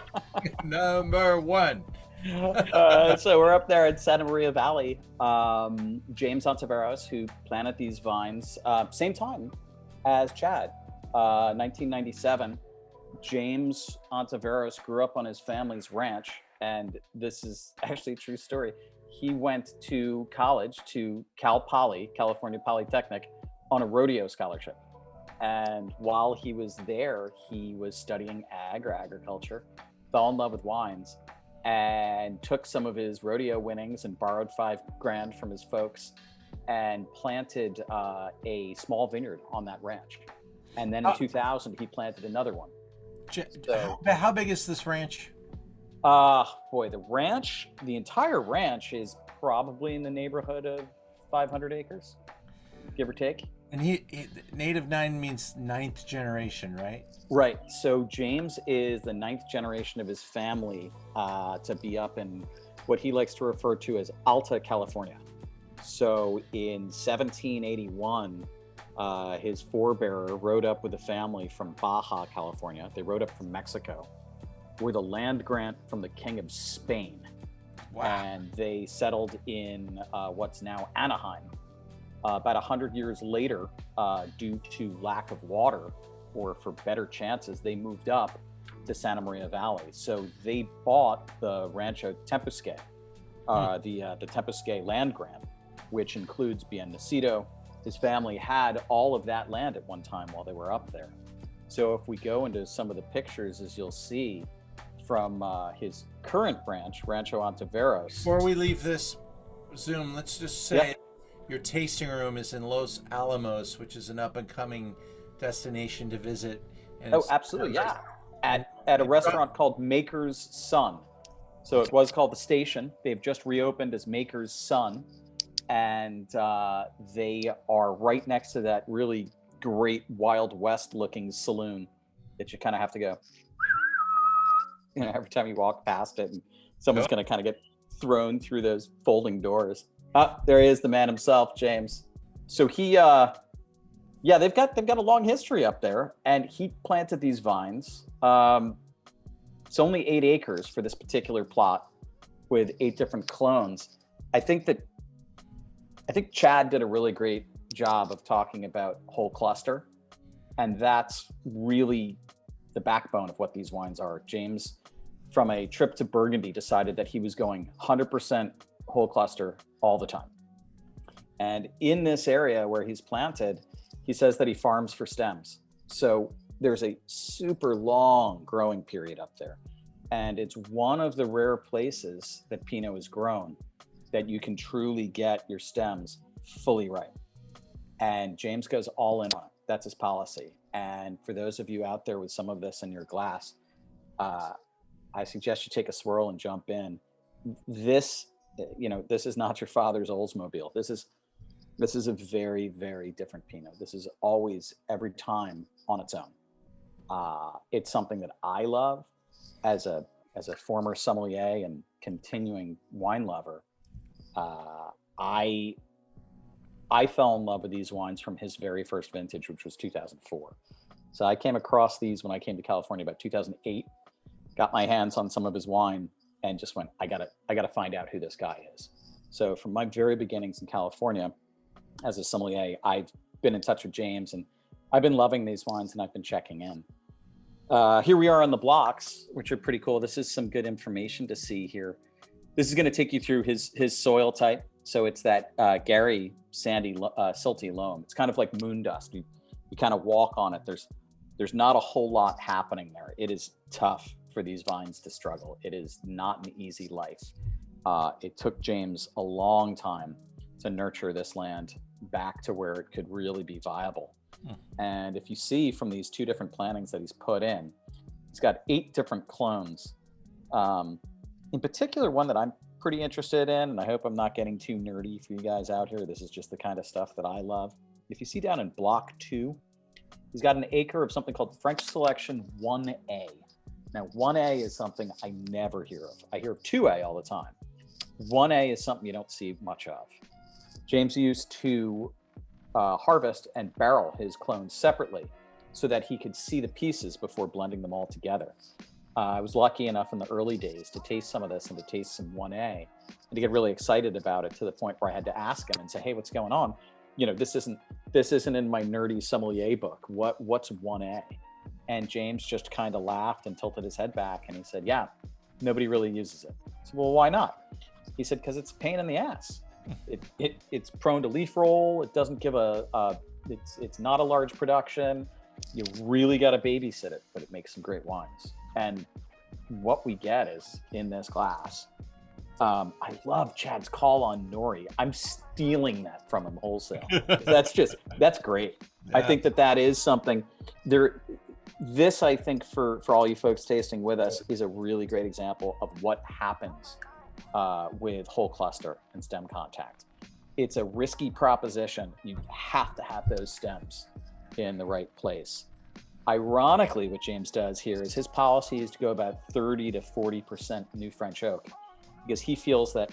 Number 1. So we're up there in Santa Maria Valley. James Tavaros, who planted these vines, same time as Chad, 1997. James Tavaros grew up on his family's ranch, and this is actually a true story. He went to college, to Cal Poly, California Polytechnic, on a rodeo scholarship. And while he was there, he was studying agriculture, fell in love with wines, and took some of his rodeo winnings and borrowed $5,000 from his folks and planted a small vineyard on that ranch. And then in 2000, he planted another one. How big is this ranch? Boy, the entire ranch is probably in the neighborhood of 500 acres, give or take. And he Native 9 means 9th generation, right? Right. So James is the 9th generation of his family to be up in what he likes to refer to as Alta California. So in 1781, his forebearer rode up with a family from Baja California. They rode up from Mexico with a land grant from the King of Spain. Wow. And they settled in what's now Anaheim. About 100 years later, due to lack of water or for better chances, they moved up to Santa Maria Valley. So they bought the Rancho Tempusque, the Tempusque land grant, which includes Bien Nacido. His family had all of that land at one time while they were up there. So if we go into some of the pictures, as you'll see from his current ranch, Rancho Tavaros. Before we leave this Zoom, let's just say your tasting room is in Los Alamos, which is an up-and-coming destination to visit. And absolutely, yeah. At a restaurant called Maker's Son. So it was called The Station. They've just reopened as Maker's Son. And they are right next to that really great Wild West-looking saloon that you kind of have to go, every time you walk past it, and someone's going to kind of get thrown through those folding doors. There he is, the man himself, James. So he, they've got a long history up there, and he planted these vines. It's only 8 acres for this particular plot with 8 different clones. I think Chad did a really great job of talking about whole cluster, and that's really the backbone of what these wines are. James, from a trip to Burgundy, decided that he was going 100% whole cluster all the time. And in this area where he's planted, he says that he farms for stems. So there's a super long growing period up there. And it's one of the rare places that Pinot is grown that you can truly get your stems fully ripe. And James goes all in on it. That's his policy. And for those of you out there with some of this in your glass, I suggest you take a swirl and jump in. This is not your father's Oldsmobile. This is a very, very different Pinot. This is always, every time, on its own. It's something that I love as a former sommelier and continuing wine lover. I fell in love with these wines from his very first vintage, which was 2004. So I came across these when I came to California about 2008, got my hands on some of his wine, and just went, I gotta find out who this guy is. So from my very beginnings in California as a sommelier, I've been in touch with James, and I've been loving these wines, and I've been checking in. Here we are on the blocks, which are pretty cool. This is some good information to see here. This is going to take you through his soil type. So it's that Gary sandy, silty loam. It's kind of like moon dust. You kind of walk on it. There's not a whole lot happening there. It is tough for these vines to struggle. It is not an easy life. It took James a long time to nurture this land back to where it could really be viable. And if you see from these 2 different plantings that he's put in, he's got 8 different clones. In particular, one that I'm pretty interested in, and I hope I'm not getting too nerdy for you guys out here. This is just the kind of stuff that I love. If you see down in block 2, he's got an acre of something called French Selection 1A. Now, 1A is something I never hear of. I hear of 2A all the time. 1A is something you don't see much of. James used to harvest and barrel his clones separately so that he could see the pieces before blending them all together. I was lucky enough in the early days to taste some of this and to taste some 1A and to get really excited about it to the point where I had to ask him and say, hey, what's going on? You know, this isn't in my nerdy sommelier book. What's 1A? And James just kind of laughed and tilted his head back and he said, yeah, nobody really uses it. I said, well, why not? He said, because it's a pain in the ass. It's prone to leaf roll. It doesn't give it's not a large production. You really got to babysit it, but it makes some great wines. And what we get is in this glass. I love Chad's call on Nori. I'm stealing that from him wholesale. That's great. Yeah. I think that is something there. This, I think, for all you folks tasting with us, is a really great example of what happens with whole cluster and stem contact. It's a risky proposition. You have to have those stems in the right place. Ironically, what James does here is his policy is to go about 30 to 40% new French oak, because he feels that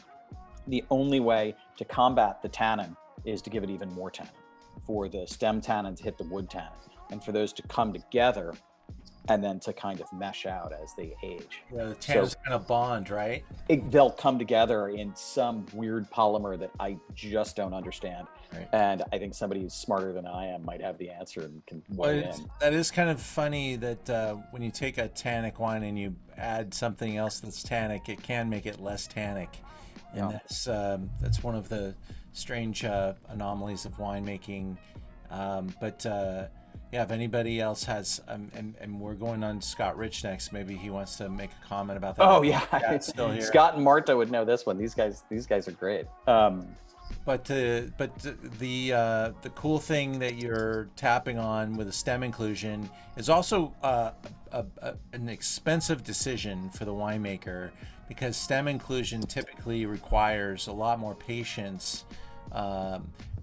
the only way to combat the tannin is to give it even more tannin, for the stem tannin to hit the wood tannin, and for those to come together and then to kind of mesh out as they age. Yeah, the tannins kind of bond, right? They'll come together in some weird polymer that I just don't understand. Right. And I think somebody who's smarter than I am might have the answer and can weigh in. That is kind of funny that when you take a tannic wine and you add something else that's tannic, it can make it less tannic. And that's one of the strange anomalies of winemaking. Yeah, if anybody else has, and we're going on Scott Rich next, maybe he wants to make a comment about that. Oh yeah, still here. Scott and Marta would know this one. These guys are great. But the cool thing that you're tapping on with a stem inclusion is also an expensive decision for the winemaker, because stem inclusion typically requires a lot more patience.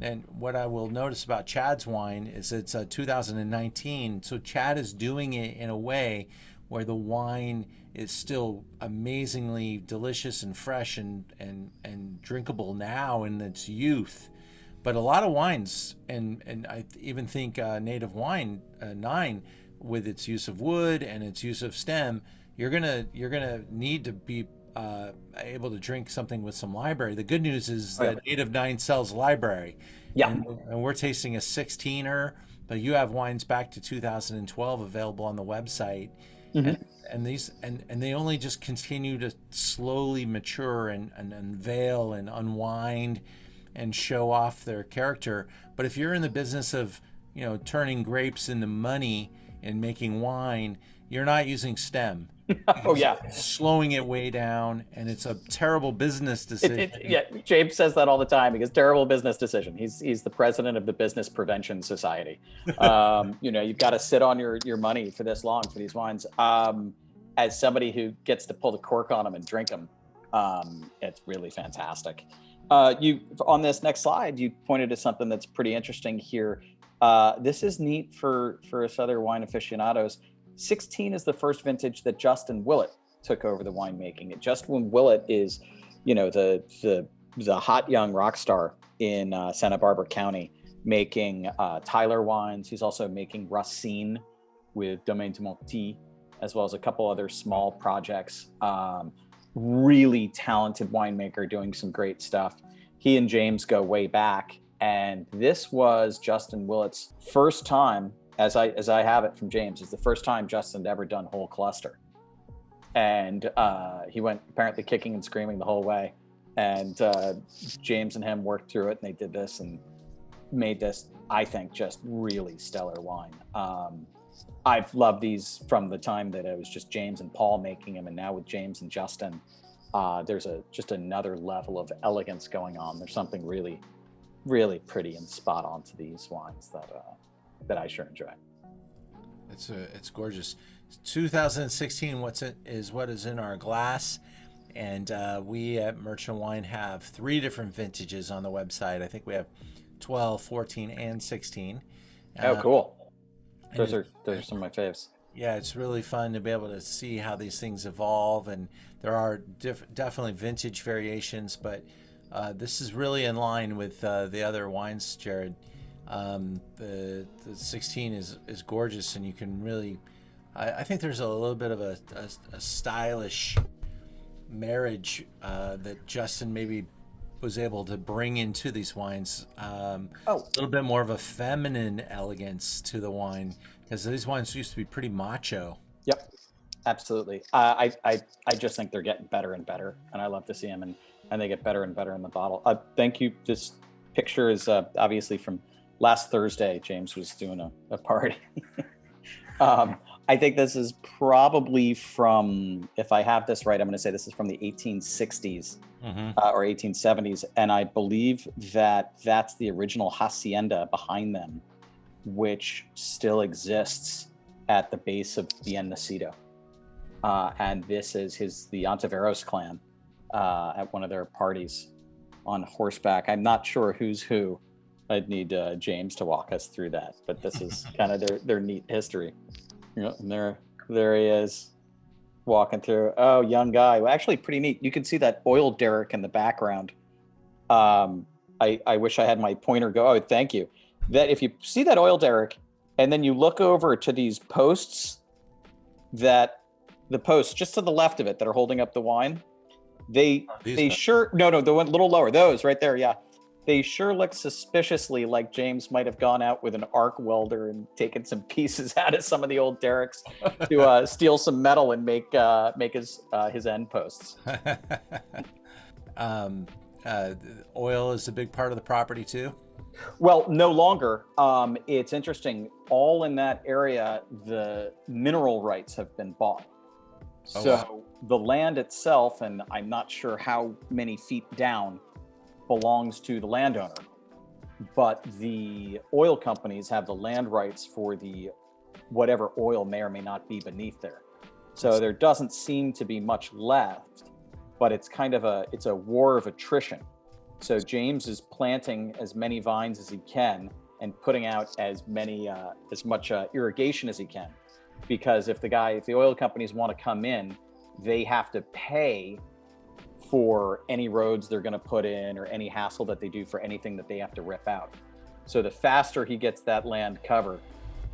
And what I will notice about Chad's wine is it's 2019, so Chad is doing it in a way where the wine is still amazingly delicious and fresh and drinkable now in its youth. But a lot of wines, and I even think Native Wine 9, with its use of wood and its use of stem, you're gonna need to be able to drink something with some library. The good news is that Native 9 sells library. Yeah. And we're tasting a 16er, but you have wines back to 2012 available on the website. Mm-hmm. And they only just continue to slowly mature and unveil and unwind and show off their character. But if you're in the business of, turning grapes into money and making wine, you're not using stem. Oh yeah, slowing it way down, and it's a terrible business decision. James says that all the time, because terrible business decision. He's the president of the Business Prevention Society. You've got to sit on your money for this long for these wines. As somebody who gets to pull the cork on them and drink them, it's really fantastic. You on this next slide, you pointed to something that's pretty interesting here. This is neat for us other wine aficionados. 16 is the first vintage that Justin Willett took over the winemaking. Just when Willett is, the hot young rock star in Santa Barbara County, making Tyler wines. He's also making Racine with Domaine du Monti, as well as a couple other small projects. Really talented winemaker doing some great stuff. He and James go way back, and this was Justin Willett's first time, as I have it from James, is the first time Justin had ever done whole cluster. and he went apparently kicking and screaming the whole way. And James and him worked through it, and they did this and made this, I think, just really stellar wine. I've loved these from the time that it was just James and Paul making them, and now with James and Justin, there's just another level of elegance going on. There's something really, really pretty and spot on to these wines that I sure enjoy. It's gorgeous. 2016. What is in our glass, and we at Merchant Wine have 3 different vintages on the website. I think we have 12, 14, and 16. Oh, cool. Those are some of my faves. Yeah, it's really fun to be able to see how these things evolve, and there are definitely vintage variations, but this is really in line with the other wines, Jared. The 16 is gorgeous, and you can really, I think there's a little bit of a stylish marriage that Justin maybe was able to bring into these wines. A little bit more of a feminine elegance to the wine, because these wines used to be pretty macho. Yep, absolutely. I just think they're getting better and better, and I love to see them, and they get better and better in the bottle. Thank you. This picture is obviously from last Thursday. James was doing a party. I think this is probably from, if I have this right, I'm going to say this is from the 1860s or 1870s. And I believe that that's the original hacienda behind them, which still exists at the base of Bien Nacido. And this is the Tavaros clan at one of their parties on horseback. I'm not sure who's who. I'd need James to walk us through that, but this is kind of their neat history. Yeah, and there he is, walking through. Oh, young guy. Well, actually, pretty neat. You can see that oil derrick in the background. I wish I had my pointer go. Oh, thank you. That if you see that oil derrick, and then you look over to these posts, the posts just to the left of it that are holding up the wine, they sure no the one little lower, those right there, yeah. They sure look suspiciously like James might have gone out with an arc welder and taken some pieces out of some of the old derricks to steal some metal and make his end posts. Oil is a big part of the property too? Well, no longer. It's interesting. All in that area, the mineral rights have been bought. So the land itself, and I'm not sure how many feet down, belongs to the landowner, but the oil companies have the land rights for the whatever oil may or may not be beneath there. So there doesn't seem to be much left, but it's kind of a war of attrition. So James is planting as many vines as he can and putting out as much irrigation as he can, because if the oil companies want to come in, they have to pay for any roads they're going to put in or any hassle that they do for anything that they have to rip out. So the faster he gets that land covered,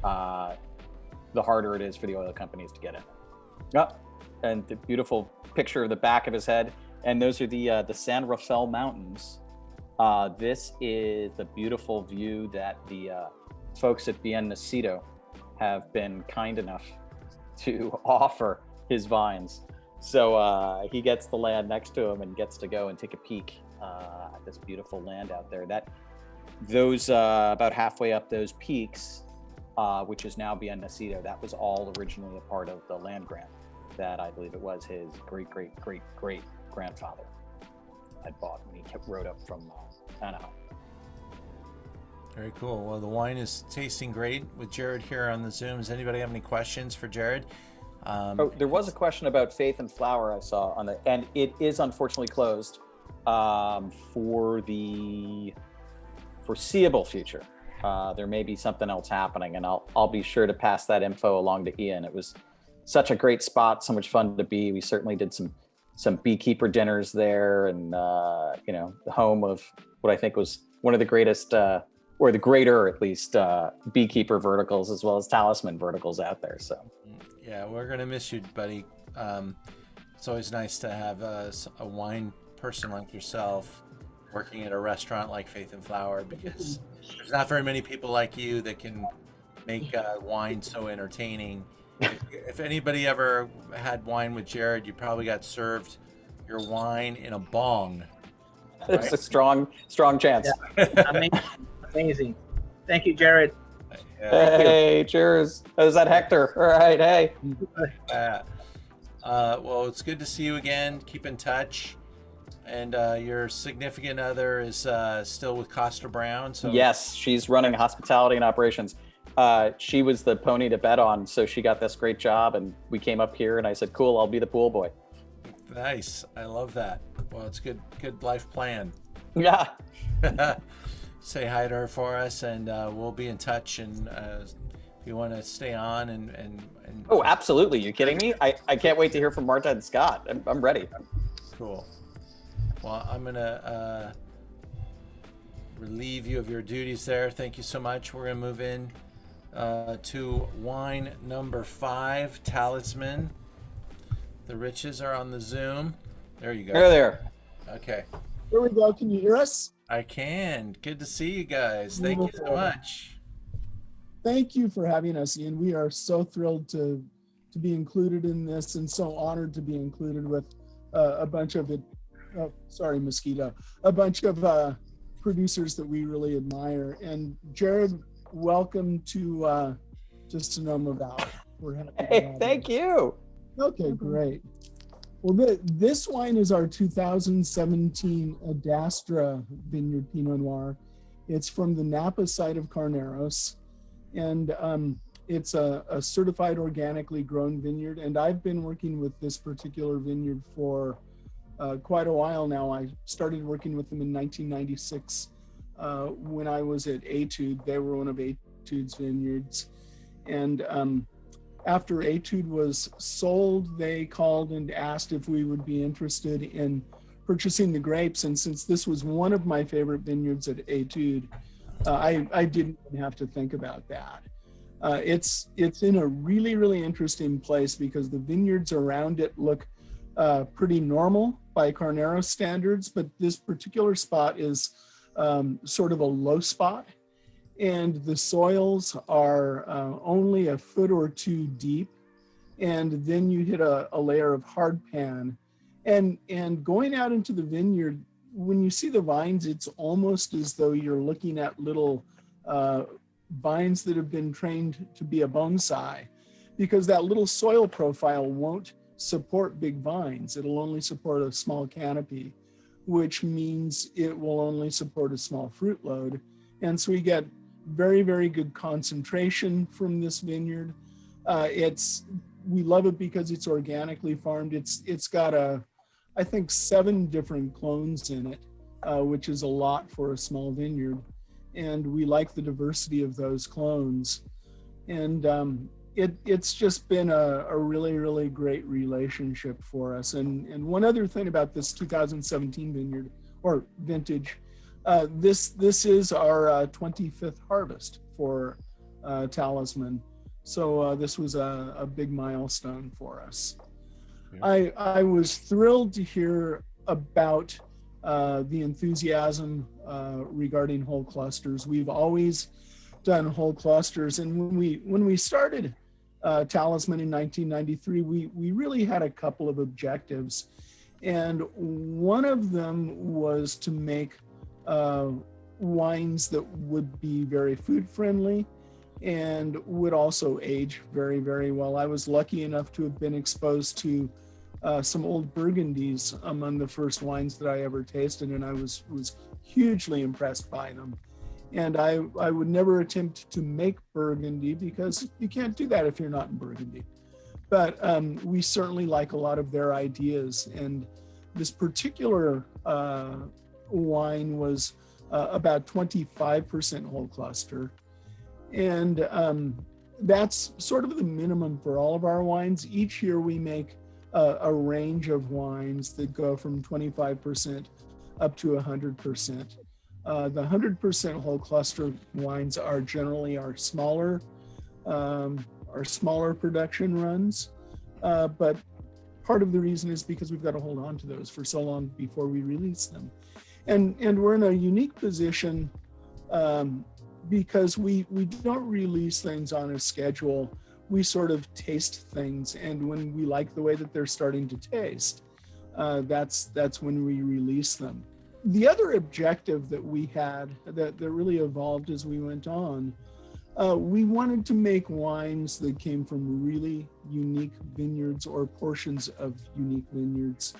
the harder it is for the oil companies to get in. Oh, and the beautiful picture of the back of his head. And those are the San Rafael Mountains. This is the beautiful view that the folks at Bien Nacido have been kind enough to offer his vines. So he gets the land next to him and gets to go and take a peek at this beautiful land out there. Those about halfway up those peaks, which is now Bien Nacido, that was all originally a part of the land grant that I believe it was his great grandfather had bought when he rode up from Anaheim. Very cool. Well, the wine is tasting great with Jared here on the Zoom. Does anybody have any questions for Jared? There was a question about Faith and Flower I saw and it is unfortunately closed for the foreseeable future. There may be something else happening, and I'll be sure to pass that info along to Ian. It was such a great spot, so much fun to be. We certainly did some beekeeper dinners there, and the home of what I think was one of the greatest, or the greater at least, beekeeper verticals as well as talisman verticals out there. So. Yeah, we're gonna miss you, buddy. It's always nice to have a wine person like yourself working at a restaurant like Faith and Flower, because there's not very many people like you that can make wine so entertaining If anybody ever had wine with Jared, you probably got served your wine in a bong. Right? There's a strong chance. Yeah. Amazing. Thank you, Jared. Hey, cheers. Is that Hector? All right, hey. Well, it's good to see you again. Keep in touch. And your significant other is still with Costa Brown. So yes, she's running hospitality and operations. She was the pony to bet on, so she got this great job, and we came up here, and I said, cool, I'll be the pool boy. Nice. I love that. Well, it's good life plan. Yeah. Say hi to her for us, and we'll be in touch. And if you want to stay on and oh, absolutely. You kidding me? I can't wait to hear from Marta and Scott. I'm ready. Cool. Well, I'm going to relieve you of your duties there. Thank you so much. We're going to move in to wine number 5, Talisman. The Riches are on the Zoom. There you go. There. Okay. Here we go. Can you hear us? I can. Good to see you guys. Thank you so much. Thank you for having us, Ian. We are so thrilled to be included in this, and so honored to be included with a bunch of it. Oh, sorry, mosquito. A bunch of producers that we really admire. And Jared, welcome to Sonoma Valley. We're happy. Hey, thank you. Okay, great. Well, this wine is our 2017 Adastra Vineyard Pinot Noir. It's from the Napa side of Carneros, and it's a certified organically grown vineyard. And I've been working with this particular vineyard for quite a while now. I started working with them in 1996 when I was at Etude. They were one of Etude's vineyards. And after Etude was sold, they called and asked if we would be interested in purchasing the grapes. And since this was one of my favorite vineyards at Etude, I didn't even have to think about that. It's in a really, really interesting place because the vineyards around it look pretty normal by Carneros standards, but this particular spot is sort of a low spot. And the soils are only a foot or two deep. And then you hit a layer of hard pan. And going out into the vineyard, when you see the vines, it's almost as though you're looking at little vines that have been trained to be a bonsai, because that little soil profile won't support big vines. It'll only support a small canopy, which means it will only support a small fruit load. And so we get very, very good concentration from this vineyard. We love it because it's organically farmed. It's got I think 7 different clones in it, which is a lot for a small vineyard. And we like the diversity of those clones. And it's just been a really, really great relationship for us. And one other thing about this 2017 vineyard or vintage, this is our 25th harvest for Talisman. So this was a big milestone for us. Yeah. I was thrilled to hear about the enthusiasm regarding whole clusters. We've always done whole clusters, and when we started Talisman in 1993, we really had a couple of objectives, and one of them was to make wines that would be very food friendly and would also age very, very well. I was lucky enough to have been exposed to some old Burgundies among the first wines that I ever tasted, and I was hugely impressed by them. And I would never attempt to make Burgundy because you can't do that if you're not in Burgundy. But we certainly like a lot of their ideas. And this particular wine was about 25% whole cluster. And that's sort of the minimum for all of our wines. Each year we make a range of wines that go from 25% up to 100%. The 100% whole cluster wines are generally our smaller production runs, but part of the reason is because we've got to hold on to those for so long before we release them, and we're in a unique position because we don't release things on a schedule. we sort of taste things, and when we like the way that they're starting to taste, that's when we release them. The other objective that we had that really evolved as we went on, we wanted to make wines that came from really unique vineyards or portions of unique vineyards.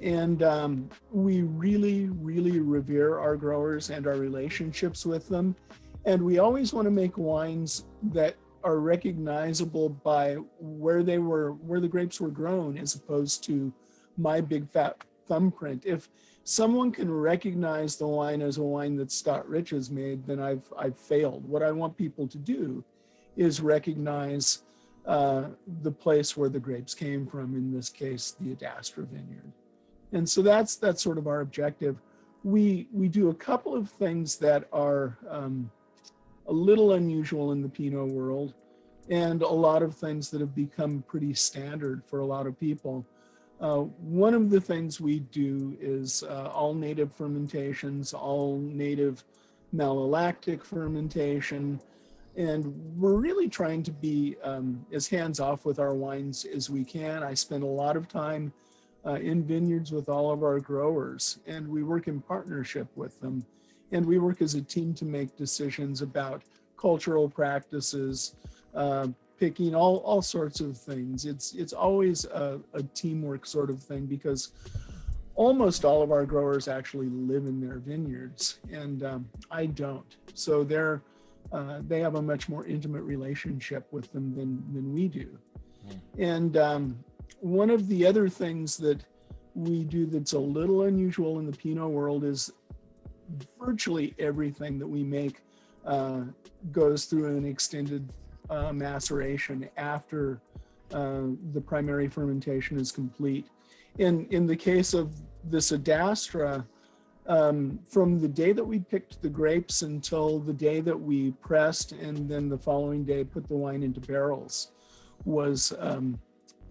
And we really, really revere our growers and our relationships with them. And we always want to make wines that are recognizable by where the grapes were grown, as opposed to my big fat thumbprint. If someone can recognize the wine as a wine that Scott Rich has made, then I've failed. What I want people to do is recognize the place where the grapes came from, in this case, the Adastra vineyard. And so that's sort of our objective. We do a couple of things that are a little unusual in the Pinot world, and a lot of things that have become pretty standard for a lot of people. One of the things we do is all native fermentations, all native malolactic fermentation, and we're really trying to be as hands-off with our wines as we can. I spend a lot of time in vineyards with all of our growers, and we work in partnership with them, and we work as a team to make decisions about cultural practices, picking all sorts of things. It's always a teamwork sort of thing, because almost all of our growers actually live in their vineyards, and I don't. So they have a much more intimate relationship with them than we do. And one of the other things that we do that's a little unusual in the Pinot world is virtually everything that we make goes through an extended maceration after the primary fermentation is complete. In the case of this Adastra, from the day that we picked the grapes until the day that we pressed, and then the following day put the wine into barrels, was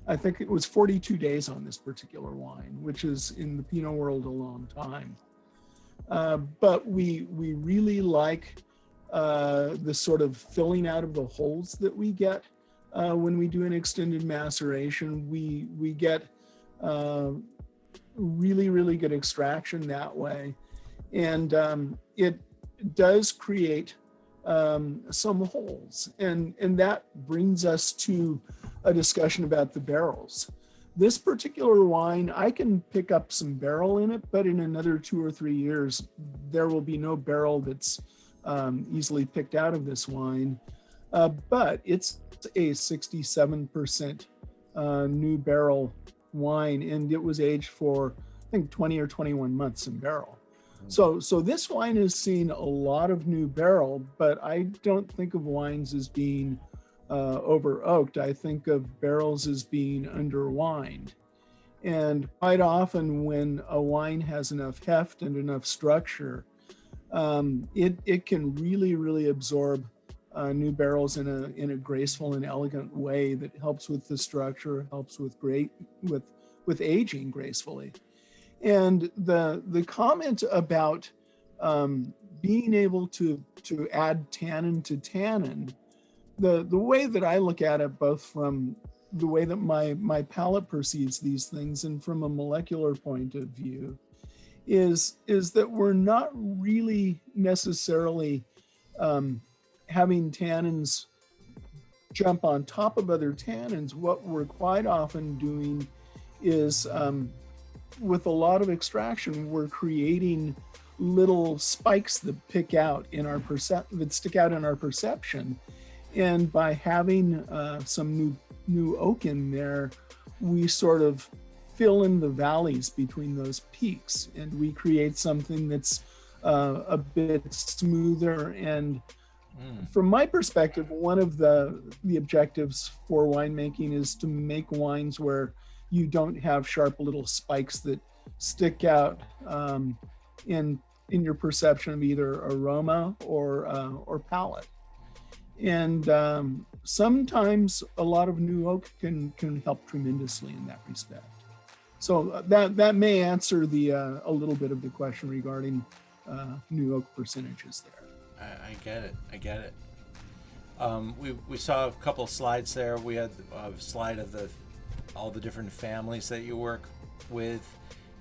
I think it was 42 days on this particular wine, which is in the Pinot world a long time. But we really like the sort of filling out of the holes that we get when we do an extended maceration. We get really, really good extraction that way. And it does create some holes. And that brings us to a discussion about the barrels. This particular wine, I can pick up some barrel in it, but in another 2 or 3 years, there will be no barrel that's easily picked out of this wine. But it's a 67% new barrel wine, and it was aged for, I think, 20 or 21 months in barrel. So this wine has seen a lot of new barrel, but I don't think of wines as being over oaked. I think of barrels as being underwined. And quite often when a wine has enough heft and enough structure, it can really, really absorb new barrels in a graceful and elegant way that helps with the structure, helps with aging gracefully. And the comment about being able to add tannin to tannin, the way that I look at it, both from the way that my palate perceives these things and from a molecular point of view, is that we're not really necessarily having tannins jump on top of other tannins. What we're quite often doing is, with a lot of extraction, we're creating little spikes that stick out in our perception. And by having some new oak in there, we sort of fill in the valleys between those peaks, and we create something that's a bit smoother. And from my perspective, one of the objectives for winemaking is to make wines where you don't have sharp little spikes that stick out in your perception of either aroma or palate. And sometimes a lot of new oak can help tremendously in that respect. So that may answer a little bit of the question regarding new oak percentages there. I get it. we saw a couple of slides there. We had a slide of all the different families that you work with,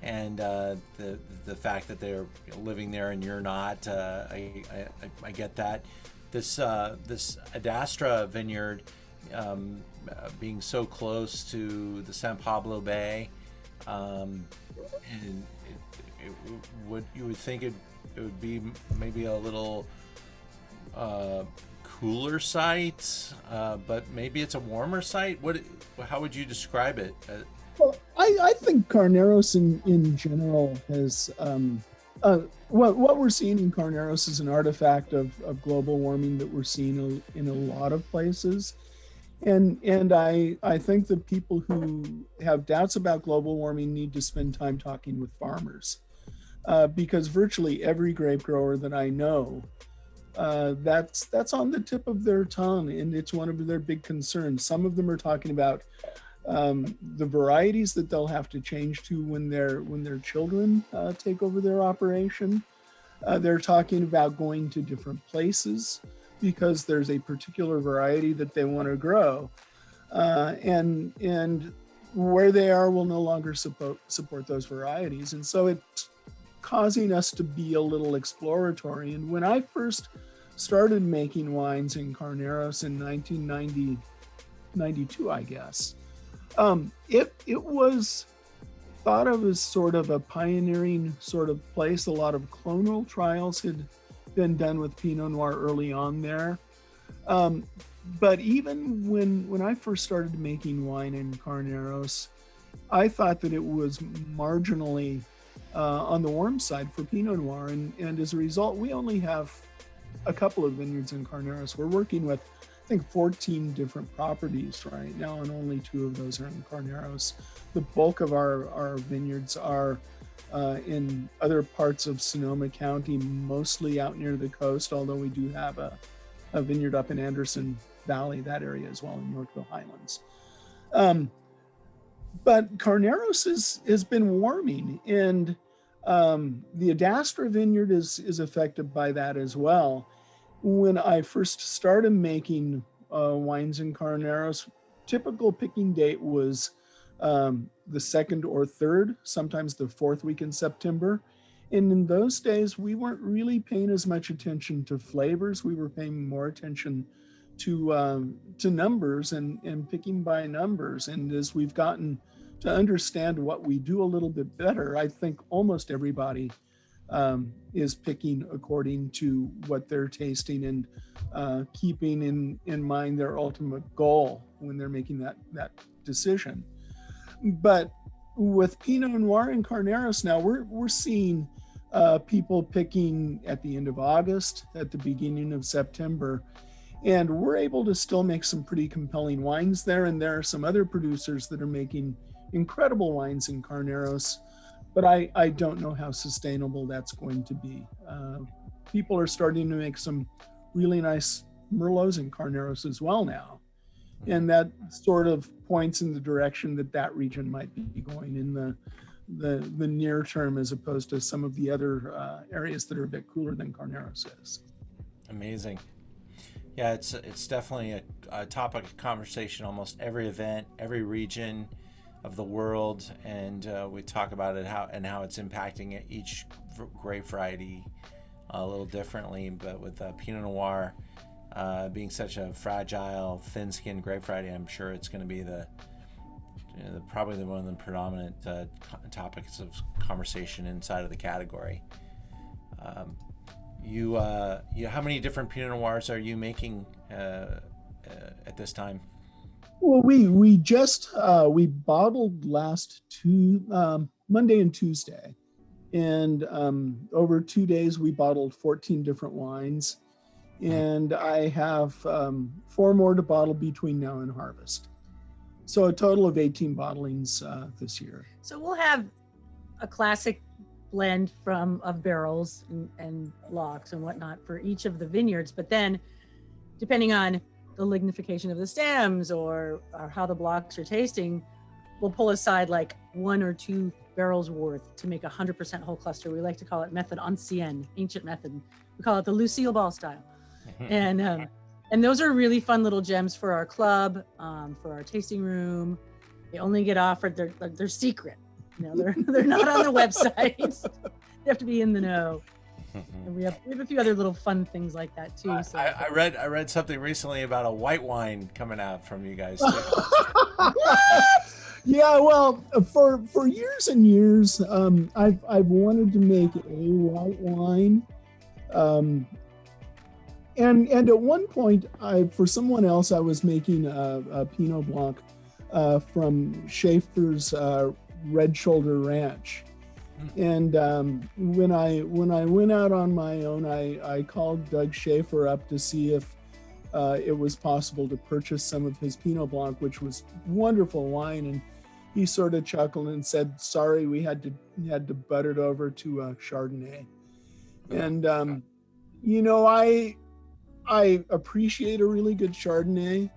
and the fact that they're living there and you're not. I get that. This Adastra vineyard, being so close to the San Pablo Bay, and you would think it would be maybe a little cooler site, but maybe it's a warmer site. How would you describe it? Well, I think Carneros in general has what we're seeing in Carneros is an artifact of global warming that we're seeing in a lot of places. And I think that people who have doubts about global warming need to spend time talking with farmers, because virtually every grape grower that I know, that's on the tip of their tongue, and it's one of their big concerns. Some of them are talking about the varieties that they'll have to change to when their children take over their operation. They're talking about going to different places because there's a particular variety that they want to grow, and where they are will no longer support those varieties. And so it's causing us to be a little exploratory. And when I first started making wines in Carneros in 1992, I guess, it was thought of as sort of a pioneering sort of place. A lot of clonal trials had been done with Pinot Noir early on there. But even when I first started making wine in Carneros, I thought that it was marginally on the warm side for Pinot Noir. And as a result, we only have a couple of vineyards in Carneros. We're working with, I think, 14 different properties right now, and only 2 of those are in Carneros. The bulk of our vineyards are in other parts of Sonoma County, mostly out near the coast, although we do have a vineyard up in Anderson Valley, that area as well, in Yorkville Highlands. But Carneros has been warming, and the Adastra vineyard is affected by that as well. When I first started making wines in Carneros, typical picking date was the 2nd or 3rd, sometimes the 4th week in September. And in those days, we weren't really paying as much attention to flavors. We were paying more attention to numbers and picking by numbers. And as we've gotten to understand what we do a little bit better, I think almost everybody is picking according to what they're tasting and keeping in mind their ultimate goal when they're making that decision. But with Pinot Noir and Carneros now, we're seeing people picking at the end of August, at the beginning of September, and we're able to still make some pretty compelling wines there. And there are some other producers that are making incredible wines in Carneros, but I don't know how sustainable that's going to be. People are starting to make some really nice Merlots in Carneros as well now. And that sort of points in the direction that region might be going in the near term, as opposed to some of the other areas that are a bit cooler than Carneros is. Amazing. Yeah, it's definitely a topic of conversation almost every event, every region of the world, and we talk about it how it's impacting each grape variety a little differently. But with Pinot Noir being such a fragile, thin-skinned grape variety, I'm sure it's going to be probably one of the predominant topics of conversation inside of the category. How many different Pinot Noirs are you making at this time? Well, we just we bottled last Monday and Tuesday, and over 2 days we bottled 14 different wines, and I have 4 more to bottle between now and harvest. So a total of 18 bottlings this year. So we'll have a classic blend of barrels and locks and whatnot for each of the vineyards, but then depending on the lignification of the stems or how the blocks are tasting, we'll pull aside like 1 or 2 barrels worth to make 100% whole cluster. We like to call it method ancienne, ancient method. We call it the Lucille Ball style. And And those are really fun little gems for our club, for our tasting room. They only get offered, they're secret. You know, they're not on the website. They have to be in the know. And we have a few other little fun things like that too. So. I read something recently about a white wine coming out from you guys too. What? Yeah, well, for years and years, I've wanted to make a white wine, and at one point, for someone else, I was making a Pinot Blanc from Schaefer's Red Shoulder Ranch. And when I went out on my own, I called Doug Schaefer up to see if it was possible to purchase some of his Pinot Blanc, which was wonderful wine. And he sort of chuckled and said, "Sorry, we had to butt it over to Chardonnay." And you know, I appreciate a really good Chardonnay,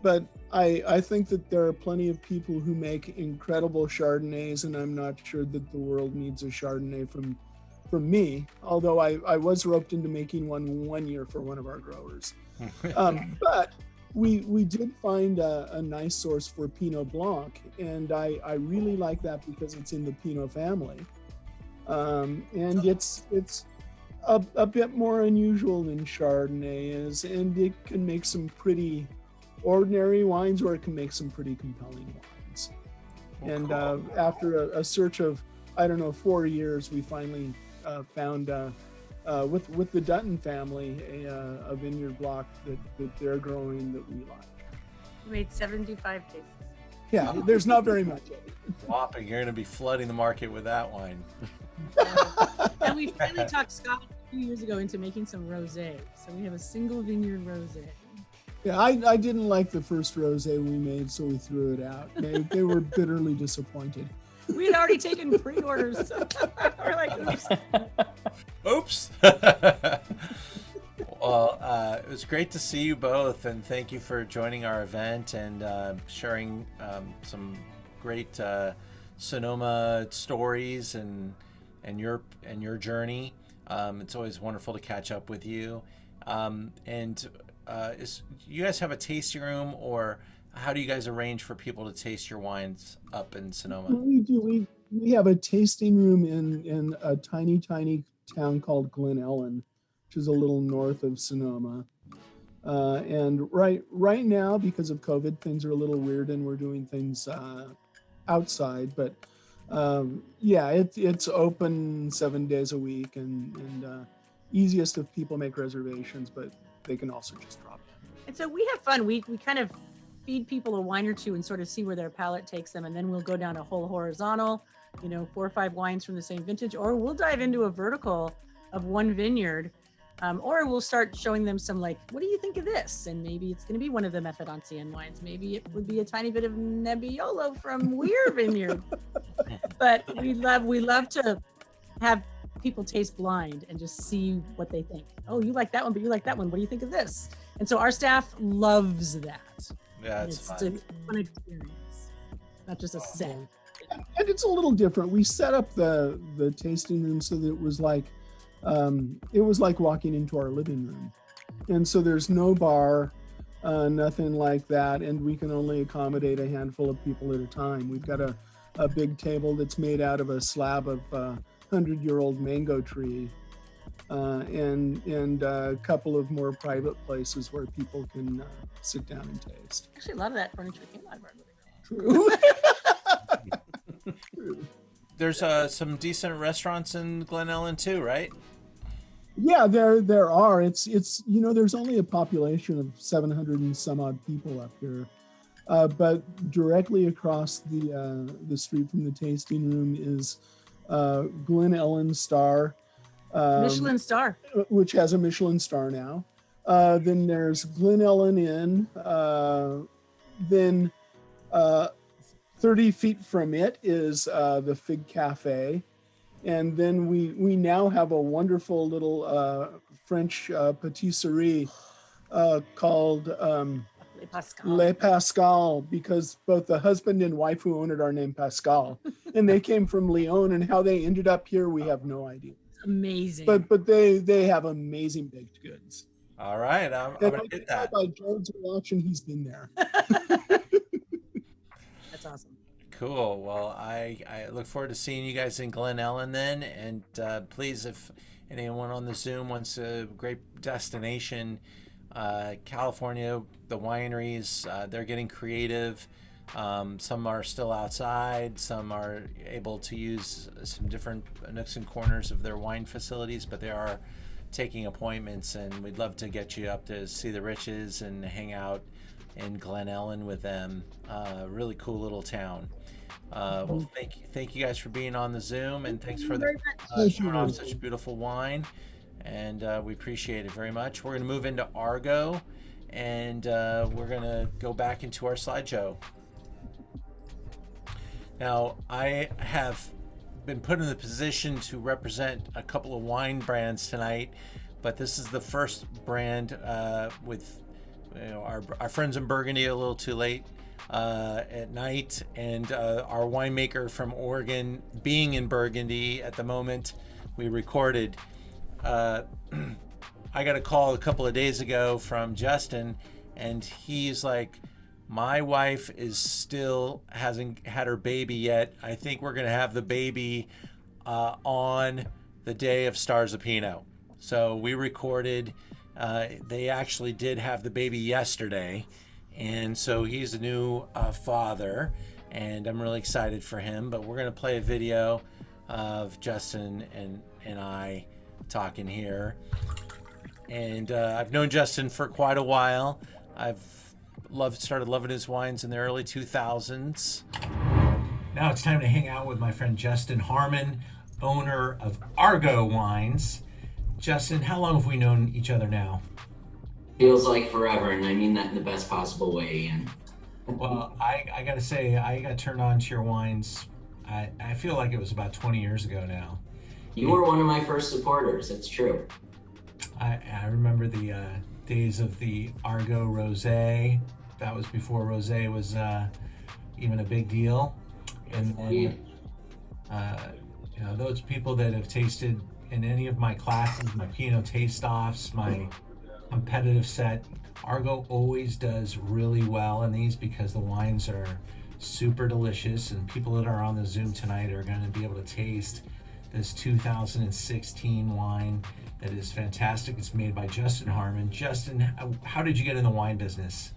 but I think that there are plenty of people who make incredible Chardonnays, and I'm not sure that the world needs a Chardonnay from me, although I was roped into making one year for one of our growers. But we did find a nice source for Pinot Blanc, and I really like that because it's in the Pinot family. And it's a bit more unusual than Chardonnay is, and it can make some pretty ordinary wines, or it can make some pretty compelling wines. And after a search of, 4 years, we finally found with the Dutton family a vineyard block that they're growing that we like. We made 75 cases. Yeah, there's not very much of it. Whopping, you're going to be flooding the market with that wine. And we finally talked Scott a few years ago into making some rosé. So we have a single vineyard rosé. Yeah, I didn't like the first rosé we made, so we threw it out. They were bitterly disappointed. We had already taken pre-orders. We're like, oops. Well, it was great to see you both, and thank you for joining our event and sharing some great Sonoma stories and your journey. It's always wonderful to catch up with you. You guys have a tasting room, or how do you guys arrange for people to taste your wines up in Sonoma? We do. We have a tasting room in a tiny town called Glen Ellen, which is a little north of Sonoma. And right now, because of COVID, things are a little weird, and we're doing things outside. But it's open 7 days a week, and easiest if people make reservations, but they can also just drop in. And so we have fun. We kind of feed people a wine or two and sort of see where their palate takes them, and then we'll go down a whole horizontal, 4 or 5 wines from the same vintage, or we'll dive into a vertical of one vineyard, or we'll start showing them some, like, what do you think of this? And maybe it's going to be one of the Method Ancien wines. Maybe it would be a tiny bit of Nebbiolo from Weir Vineyard. But we love to have people taste blind and just see what they think. Oh, you like that one, but you like that one. What do you think of this? And so our staff loves that. Yeah, it's a fun experience, not just a set. And it's a little different. We set up the tasting room so that it was like walking into our living room. And so there's no bar, nothing like that, and we can only accommodate a handful of people at a time. We've got a big table that's made out of a slab of 100-year-old mango tree, and a couple of more private places where people can sit down and taste. Actually, a lot of that furniture came out of our living room. True. True. There's some decent restaurants in Glen Ellen too, right? Yeah, there are. It's there's only a population of 700 and some odd people up here, but directly across the street from the tasting room is Glen Ellen Star, Michelin star, which has a Michelin star now. Then there's Glen Ellen Inn. Then 30 feet from it is the Fig Cafe. And then we now have a wonderful little French patisserie called Le Pascal, because both the husband and wife who own it are named Pascal, and they came from Lyon, and how they ended up here, we have no idea. Amazing. But they have amazing baked goods. All right, I'm And gonna I get can that. tell by Jared's reaction, he's been there. That's awesome. Cool. Well, I look forward to seeing you guys in Glen Ellen then. And please, if anyone on the Zoom wants a great destination, California, the wineries, they're getting creative. Some are still outside. Some are able to use some different nooks and corners of their wine facilities, but they are taking appointments, and we'd love to get you up to see the Riches and hang out in Glen Ellen with them. Really cool little town. Well, thank you guys for being on the Zoom, and thanks for showing off such beautiful wine, and we appreciate it very much. We're going to move into Argo, and we're going to go back into our slideshow. Now, I have been put in the position to represent a couple of wine brands tonight, but this is the first brand with our friends in Burgundy a little too late at night, and our winemaker from Oregon being in Burgundy at the moment we recorded. I got a call a couple of days ago from Justin, and he's like, my wife hasn't had her baby yet. I think we're gonna have the baby on the day of Stars of Pinot. So we recorded. They actually did have the baby yesterday, and so he's a new father, and I'm really excited for him. But we're gonna play a video of Justin and I talking here. And I've known Justin for quite a while. I've started loving his wines in the early 2000s. Now it's time to hang out with my friend Justin Harman, owner of Argo Wines. Justin, how long have we known each other now? Feels like forever, and I mean that in the best possible way, Ian. Well, I gotta say, I got turned on to your wines. I feel like it was about 20 years ago now. You were one of my first supporters, it's true. I remember the days of the Argo Rosé. That was before Rosé was even a big deal. And then, those people that have tasted in any of my classes, my Pinot taste-offs, my competitive set, Argo always does really well in these because the wines are super delicious, and people that are on the Zoom tonight are going to be able to taste this 2016 wine that is fantastic. It's made by Justin Harman. Justin, how did you get in the wine business?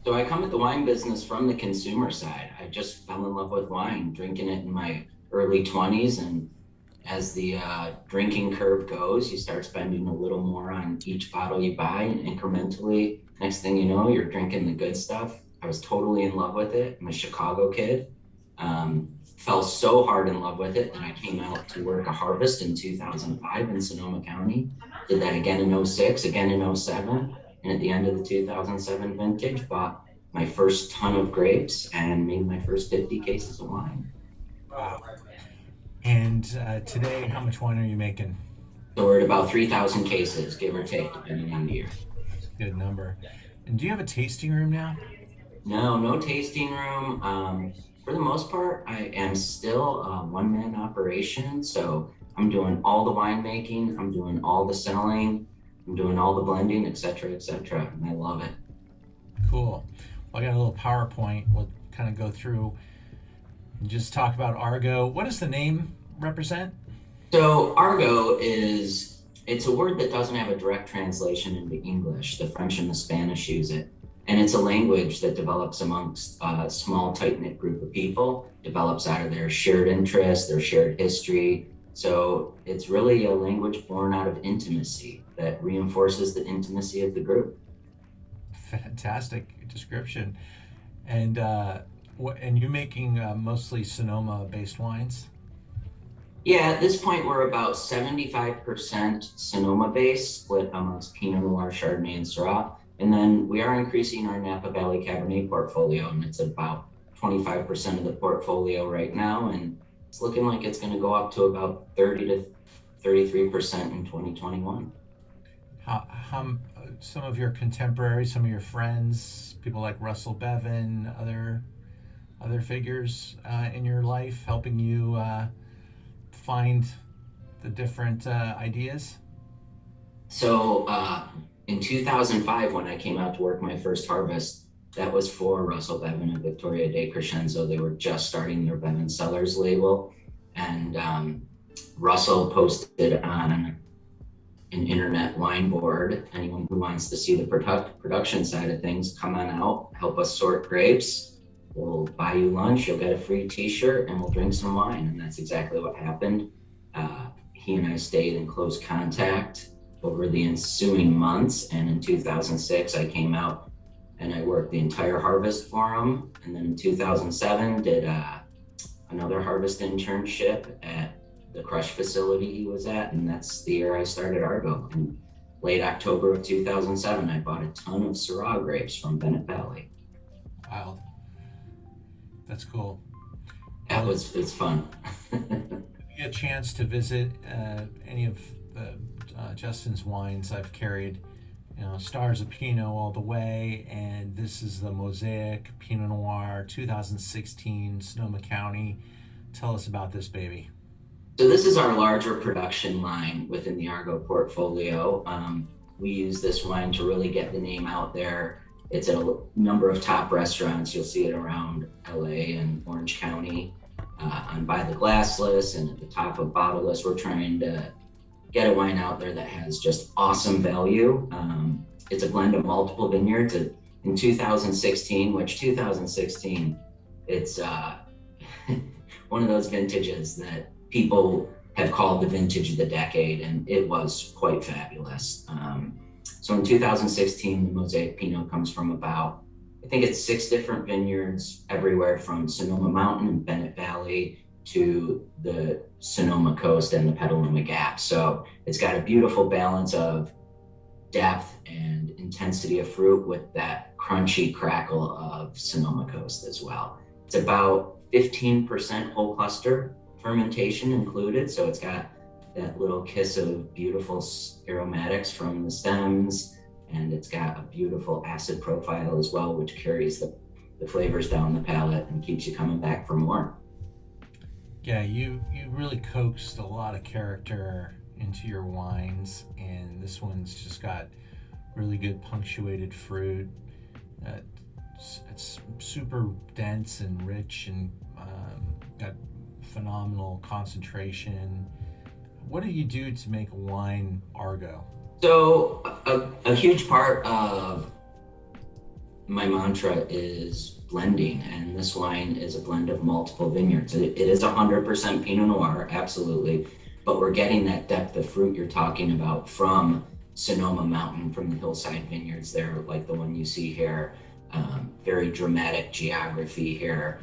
So I come at the wine business from the consumer side. I just fell in love with wine, drinking it in my early 20s, and as the drinking curve goes, you start spending a little more on each bottle you buy, and incrementally, next thing you know, you're drinking the good stuff. I was totally in love with it. I'm a Chicago kid. Fell so hard in love with it that I came out to work a harvest in 2005 in Sonoma County. Did that again in 06, again in 07. And at the end of the 2007 vintage, bought my first ton of grapes and made my first 50 cases of wine. Wow. And today, how much wine are you making? So we're at about 3,000 cases, give or take, depending on the year. That's a good number. And do you have a tasting room now? No tasting room. For the most part, I am still a one-man operation. So I'm doing all the winemaking, I'm doing all the selling, I'm doing all the blending, et cetera, and I love it. Cool. Well, I got a little PowerPoint. We'll kind of go through and just talk about Argo. What does the name represent? So Argo it's a word that doesn't have a direct translation into English. The French and the Spanish use it. And it's a language that develops amongst a small, tight-knit group of people, develops out of their shared interests, their shared history. So it's really a language born out of intimacy that reinforces the intimacy of the group. Fantastic description. And you're making mostly Sonoma-based wines? Yeah, at this point, we're about 75% Sonoma-based, split amongst Pinot Noir, Chardonnay, and Syrah. And then we are increasing our Napa Valley Cabernet portfolio, and it's about 25% of the portfolio right now. And it's looking like it's going to go up to about 30 to 33% in 2021. How some of your contemporaries, some of your friends, people like Russell Bevan, other figures in your life helping you find the different ideas? So in 2005, when I came out to work my first harvest, that was for Russell Bevan and Victoria de Crescenzo. They were just starting their Bevan Cellars label. And Russell posted on an internet wine board, anyone who wants to see the production side of things, come on out, help us sort grapes. We'll buy you lunch, you'll get a free t-shirt, and we'll drink some wine. And that's exactly what happened. He and I stayed in close contact over the ensuing months. And in 2006, I came out and I worked the entire harvest for him. And then in 2007, did another harvest internship at the crush facility he was at. And that's the year I started Argo. In late October of 2007, I bought a ton of Syrah grapes from Bennett Valley. Wild. That's cool. It's fun. Get a chance to visit any of Justin's wines. I've carried, Stars of Pinot all the way, and this is the Mosaic Pinot Noir 2016, Sonoma County. Tell us about this baby. So this is our larger production line within the Argo portfolio. We use this wine to really get the name out there. It's at a number of top restaurants. You'll see it around LA and Orange County, on By the Glassless and at the top of Bottleless. We're trying to get a wine out there that has just awesome value. It's a blend of multiple vineyards. In 2016, it's one of those vintages that people have called the vintage of the decade, and it was quite fabulous. So in 2016, the Mosaic Pinot comes from about, I think it's 6 different vineyards, everywhere from Sonoma Mountain and Bennett Valley to the Sonoma Coast and the Petaluma Gap. So it's got a beautiful balance of depth and intensity of fruit with that crunchy crackle of Sonoma Coast as well. It's about 15% whole cluster fermentation included. So it's got that little kiss of beautiful aromatics from the stems, and it's got a beautiful acid profile as well, which carries the flavors down the palate and keeps you coming back for more. Yeah, you really coaxed a lot of character into your wines, and this one's just got really good punctuated fruit. It's super dense and rich, and got phenomenal concentration. What do you do to make a wine Argo? So a huge part of my mantra is blending, and this wine is a blend of multiple vineyards. It is 100% Pinot Noir, absolutely, but we're getting that depth of fruit you're talking about from Sonoma Mountain, from the hillside vineyards there, like the one you see here. Very dramatic geography here.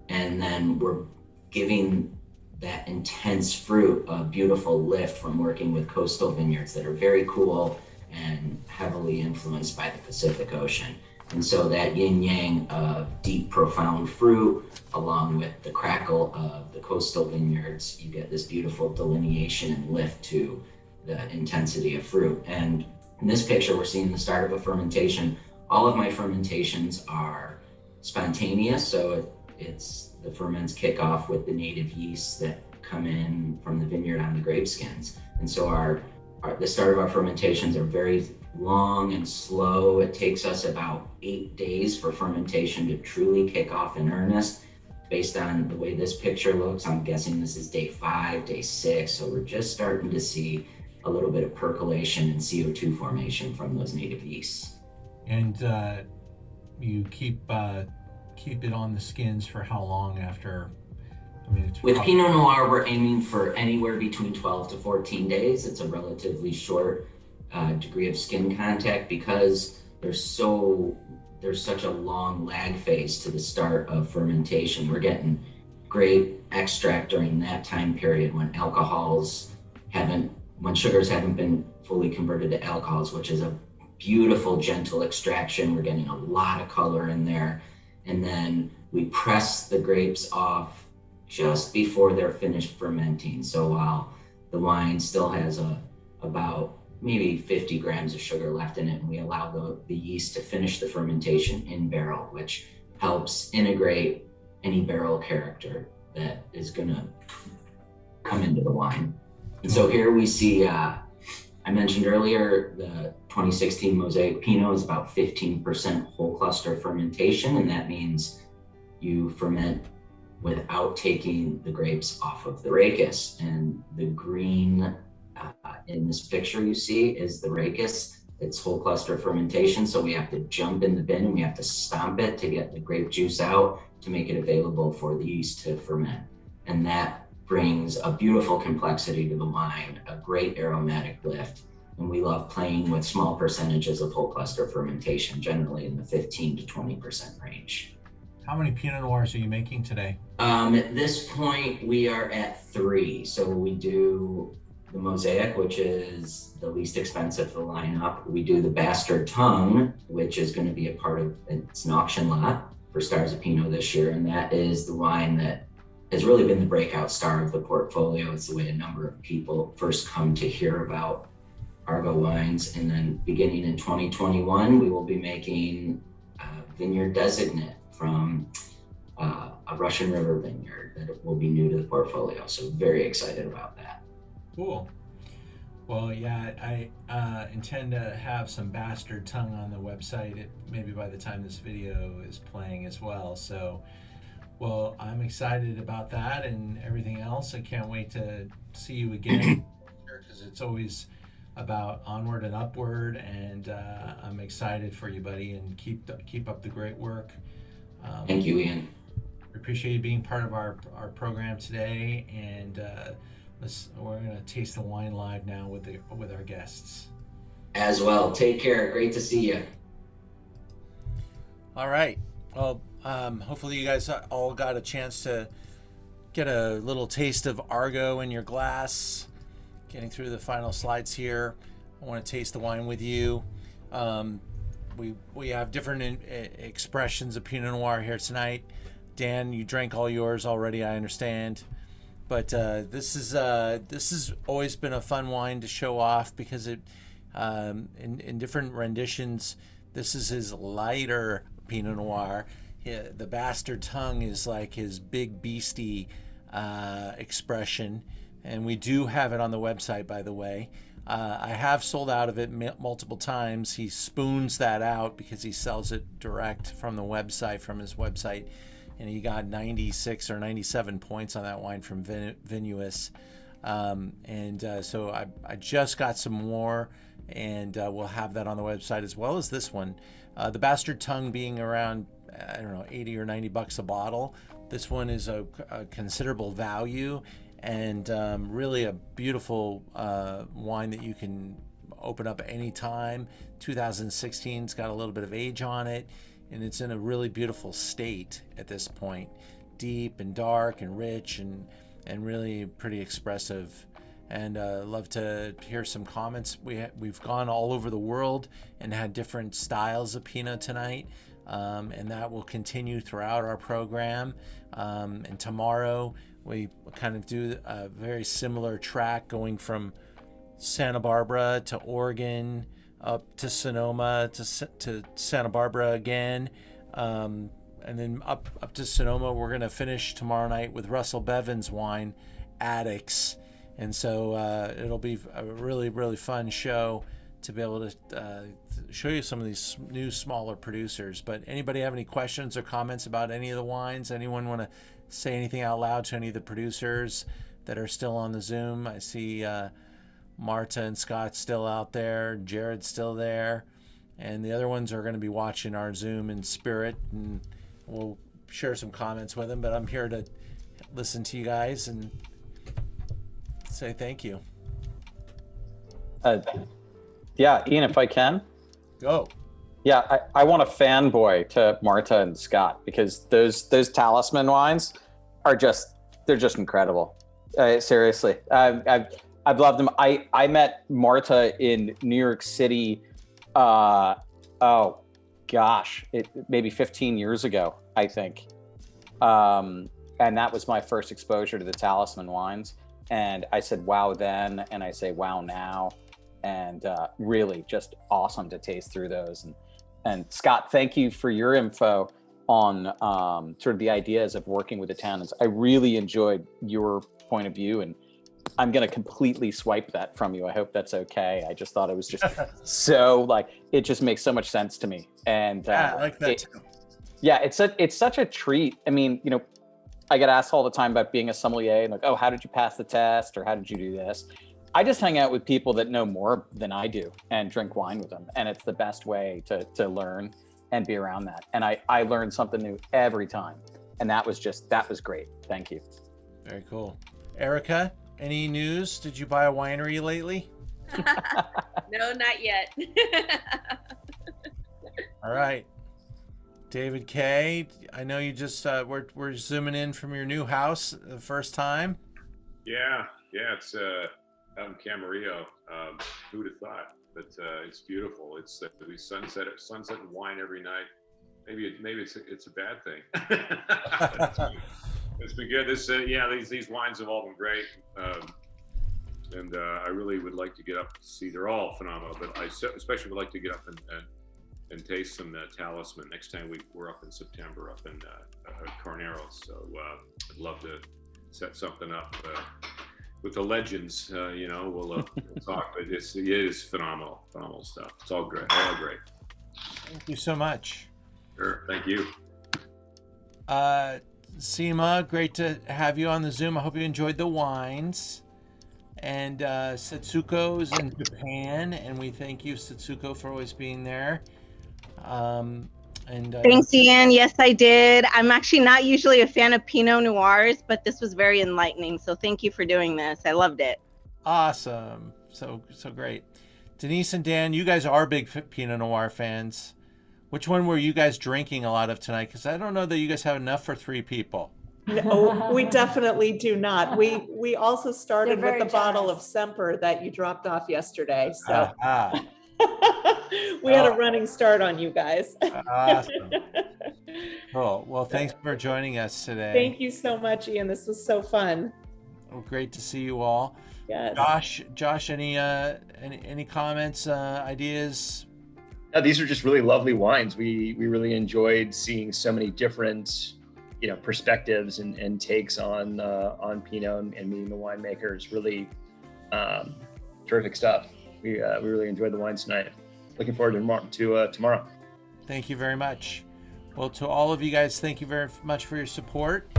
And then we're giving that intense fruit a beautiful lift from working with coastal vineyards that are very cool and heavily influenced by the Pacific Ocean. And so that yin yang of deep, profound fruit, along with the crackle of the coastal vineyards, you get this beautiful delineation and lift to the intensity of fruit. And in this picture, we're seeing the start of a fermentation. All of my fermentations are spontaneous, so the ferments kick off with the native yeasts that come in from the vineyard on the grape skins. And so the start of our fermentations are very long and slow. It takes us about 8 days for fermentation to truly kick off in earnest. Based on the way this picture looks, I'm guessing this is day 5, day 6. So we're just starting to see a little bit of percolation and CO2 formation from those native yeasts. And you keep it on the skins for how long after? With Pinot Noir, we're aiming for anywhere between 12 to 14 days. It's a relatively short degree of skin contact because there's such a long lag phase to the start of fermentation. We're getting great extract during that time period when sugars haven't been fully converted to alcohols, which is a beautiful, gentle extraction. We're getting a lot of color in there. And then we press the grapes off just before they're finished fermenting. So while the wine still has about maybe 50 grams of sugar left in it, and we allow the yeast to finish the fermentation in barrel, which helps integrate any barrel character that is gonna come into the wine. And so here we see I mentioned earlier, the 2016 Mosaic Pinot is about 15% whole cluster fermentation, and that means you ferment without taking the grapes off of the rachis. And the green in this picture you see is the rachis. It's whole cluster fermentation, so we have to jump in the bin and we have to stomp it to get the grape juice out to make it available for the yeast to ferment. And that brings a beautiful complexity to the wine, a great aromatic lift. And we love playing with small percentages of whole cluster fermentation, generally in the 15 to 20% range. How many Pinot Noirs are you making today? At this point, we are at 3. So we do the Mosaic, which is the least expensive of the lineup. We do the Bastard Tongue, which is going to be a part of, it's an auction lot for Stars of Pinot this year. And that is the wine that has really been the breakout star of the portfolio. It's the way a number of people first come to hear about Argo wines. And then beginning in 2021, we will be making Vineyard Designate from a Russian River vineyard that will be new to the portfolio. So very excited about that. Cool. Well, yeah, I intend to have some Bastard Tongue on the website, maybe by the time this video is playing as well. So, well, I'm excited about that and everything else. I can't wait to see you again, because it's always about onward and upward, and I'm excited for you, buddy, and keep up the great work. Thank you, Ian. We appreciate you being part of our program today, and we're going to taste the wine live now with our guests. As well. Take care. Great to see you. All right. Well, hopefully you guys all got a chance to get a little taste of Argo in your glass. Getting through the final slides here. I want to taste the wine with you. We have different expressions of Pinot Noir here tonight. Dan, you drank all yours already, I understand. But this has always been a fun wine to show off, because it in different renditions, this is his lighter Pinot Noir. The Bastard Tongue is like his big beastie expression, and we do have it on the website, by the way. I have sold out of it multiple times. He spoons that out because he sells it direct from the website, from his website. And he got 96 or 97 points on that wine from Vinuis. So I just got some more, and we'll have that on the website, as well as this one. The Bastard Tongue being around, I don't know, 80 or 90 bucks a bottle. This one is a considerable value, and really a beautiful wine that you can open up any time. 2016, it's got a little bit of age on it, and it's in a really beautiful state at this point. Deep and dark and rich and really pretty expressive. And love to hear some comments. We've gone all over the world and had different styles of Pinot tonight, and that will continue throughout our program. And tomorrow we kind of do a very similar track, going from Santa Barbara to Oregon, up to Sonoma, to Santa Barbara again, and then up to Sonoma. We're going to finish tomorrow night with Russell Bevan's wine, Addicts. And so it'll be a really, really fun show to be able to show you some of these new, smaller producers. But anybody have any questions or comments about any of the wines? Anyone want to say anything out loud to any of the producers that are still on the Zoom? I see Marta and Scott still out there, Jared's still there, and the other ones are going to be watching our Zoom in spirit, and we'll share some comments with them. But I'm here to listen to you guys and say thank you. Yeah, Ian, if I can. Go. Yeah, I want to fanboy to Marta and Scott, because those Talisman wines are they're just incredible. Seriously, I've loved them. I met Marta in New York City. Oh gosh, maybe 15 years ago, I think. And that was my first exposure to the Talisman wines. And I said, wow then, and I say, wow now. And really just awesome to taste through those. And Scott, thank you for your info on sort of the ideas of working with the tannins. I really enjoyed your point of view. And I'm going to completely swipe that from you. I hope that's okay. I just thought it was just so like, it just makes so much sense to me. And I like that too. Yeah, it's such a treat. I mean, you know, I get asked all the time about being a sommelier and like, oh, how did you pass the test? Or how did you do this? I just hang out with people that know more than I do and drink wine with them. And it's the best way to learn and be around that. And I learn something new every time. And that was great. Thank you. Very cool. Erica, any news? Did you buy a winery lately? No, not yet. All right. David K, I know you just, we're zooming in from your new house the first time. Yeah, it's out in Camarillo. Who'd have thought? But it's beautiful. It's we sunset and wine every night. Maybe it's a bad thing. It's been good. These wines have all been great, and I really would like to get up to see. They're all phenomenal, but I especially would like to get up and taste some Talisman next time we're up in September up in Carneros. So I'd love to set something up with the legends. We'll talk, but it is phenomenal stuff. It's all great, Thank you so much. Sure, thank you. Seema, great to have you on the Zoom. I hope you enjoyed the wines. And Setsuko's in Japan, and we thank you, Setsuko, for always being there. Thanks, Ian. Yes, I did. I'm actually not usually a fan of Pinot Noirs, but this was very enlightening. So thank you for doing this. I loved it. Awesome. So great. Denise and Dan, you guys are big Pinot Noir fans. Which one were you guys drinking a lot of tonight? Because I don't know that you guys have enough for 3 people. No, we definitely do not. We also started with the bottle of Semper that you dropped off yesterday. So we had a running start on you guys. Awesome. Cool. Well, thanks for joining us today. Thank you so much, Ian. This was so fun. Well, great to see you all. Yes. Josh, any comments, ideas? No, these are just really lovely wines. We really enjoyed seeing so many different, perspectives and takes on Pinot and meeting the winemakers. Really terrific stuff. We really enjoyed the wines tonight. Looking forward to tomorrow. Thank you very much. Well, to all of you guys, thank you very much for your support.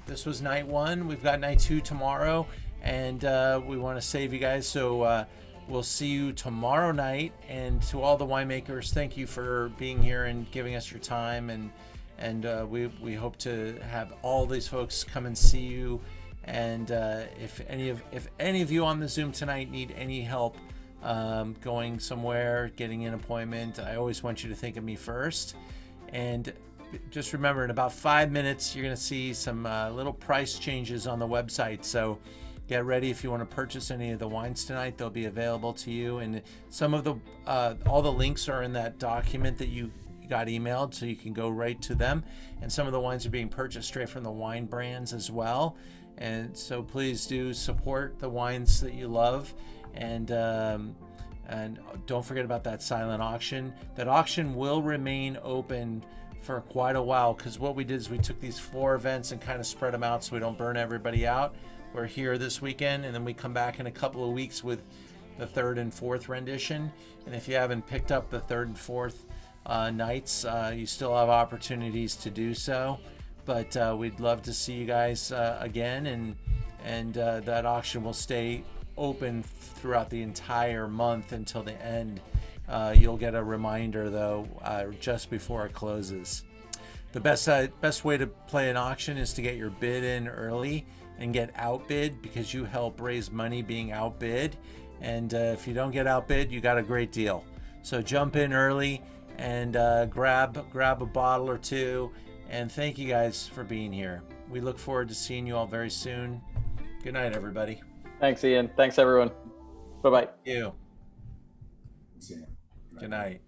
This was night 1. We've got night 2 tomorrow, and we want to save you guys. So we'll see you tomorrow night. And to all the winemakers, thank you for being here and giving us your time. And we hope to have all these folks come and see you. And if any of you on the Zoom tonight need any help going somewhere, getting an appointment, I always want you to think of me first. And just remember, in about 5 minutes, you're going to see some little price changes on the website. So get ready if you want to purchase any of the wines tonight. They'll be available to you. And some of the all the links are in that document that you got emailed, so you can go right to them. And some of the wines are being purchased straight from the wine brands as well. And so please do support the wines that you love. And don't forget about that silent auction. That auction will remain open for quite a while, because what we did is we took these 4 events and kind of spread them out so we don't burn everybody out. We're here this weekend, and then we come back in a couple of weeks with the 3rd and 4th rendition. And if you haven't picked up the 3rd and 4th nights, you still have opportunities to do so. But we'd love to see you guys again, and that auction will stay open throughout the entire month until the end. You'll get a reminder though just before it closes. The best way to play an auction is to get your bid in early and get outbid, because you help raise money being outbid. And if you don't get outbid, you got a great deal. So jump in early and grab a bottle or 2. And thank you guys for being here. We look forward to seeing you all very soon. Good night, everybody. Thanks, Ian. Thanks, everyone. Bye-bye. Thank you. Good night.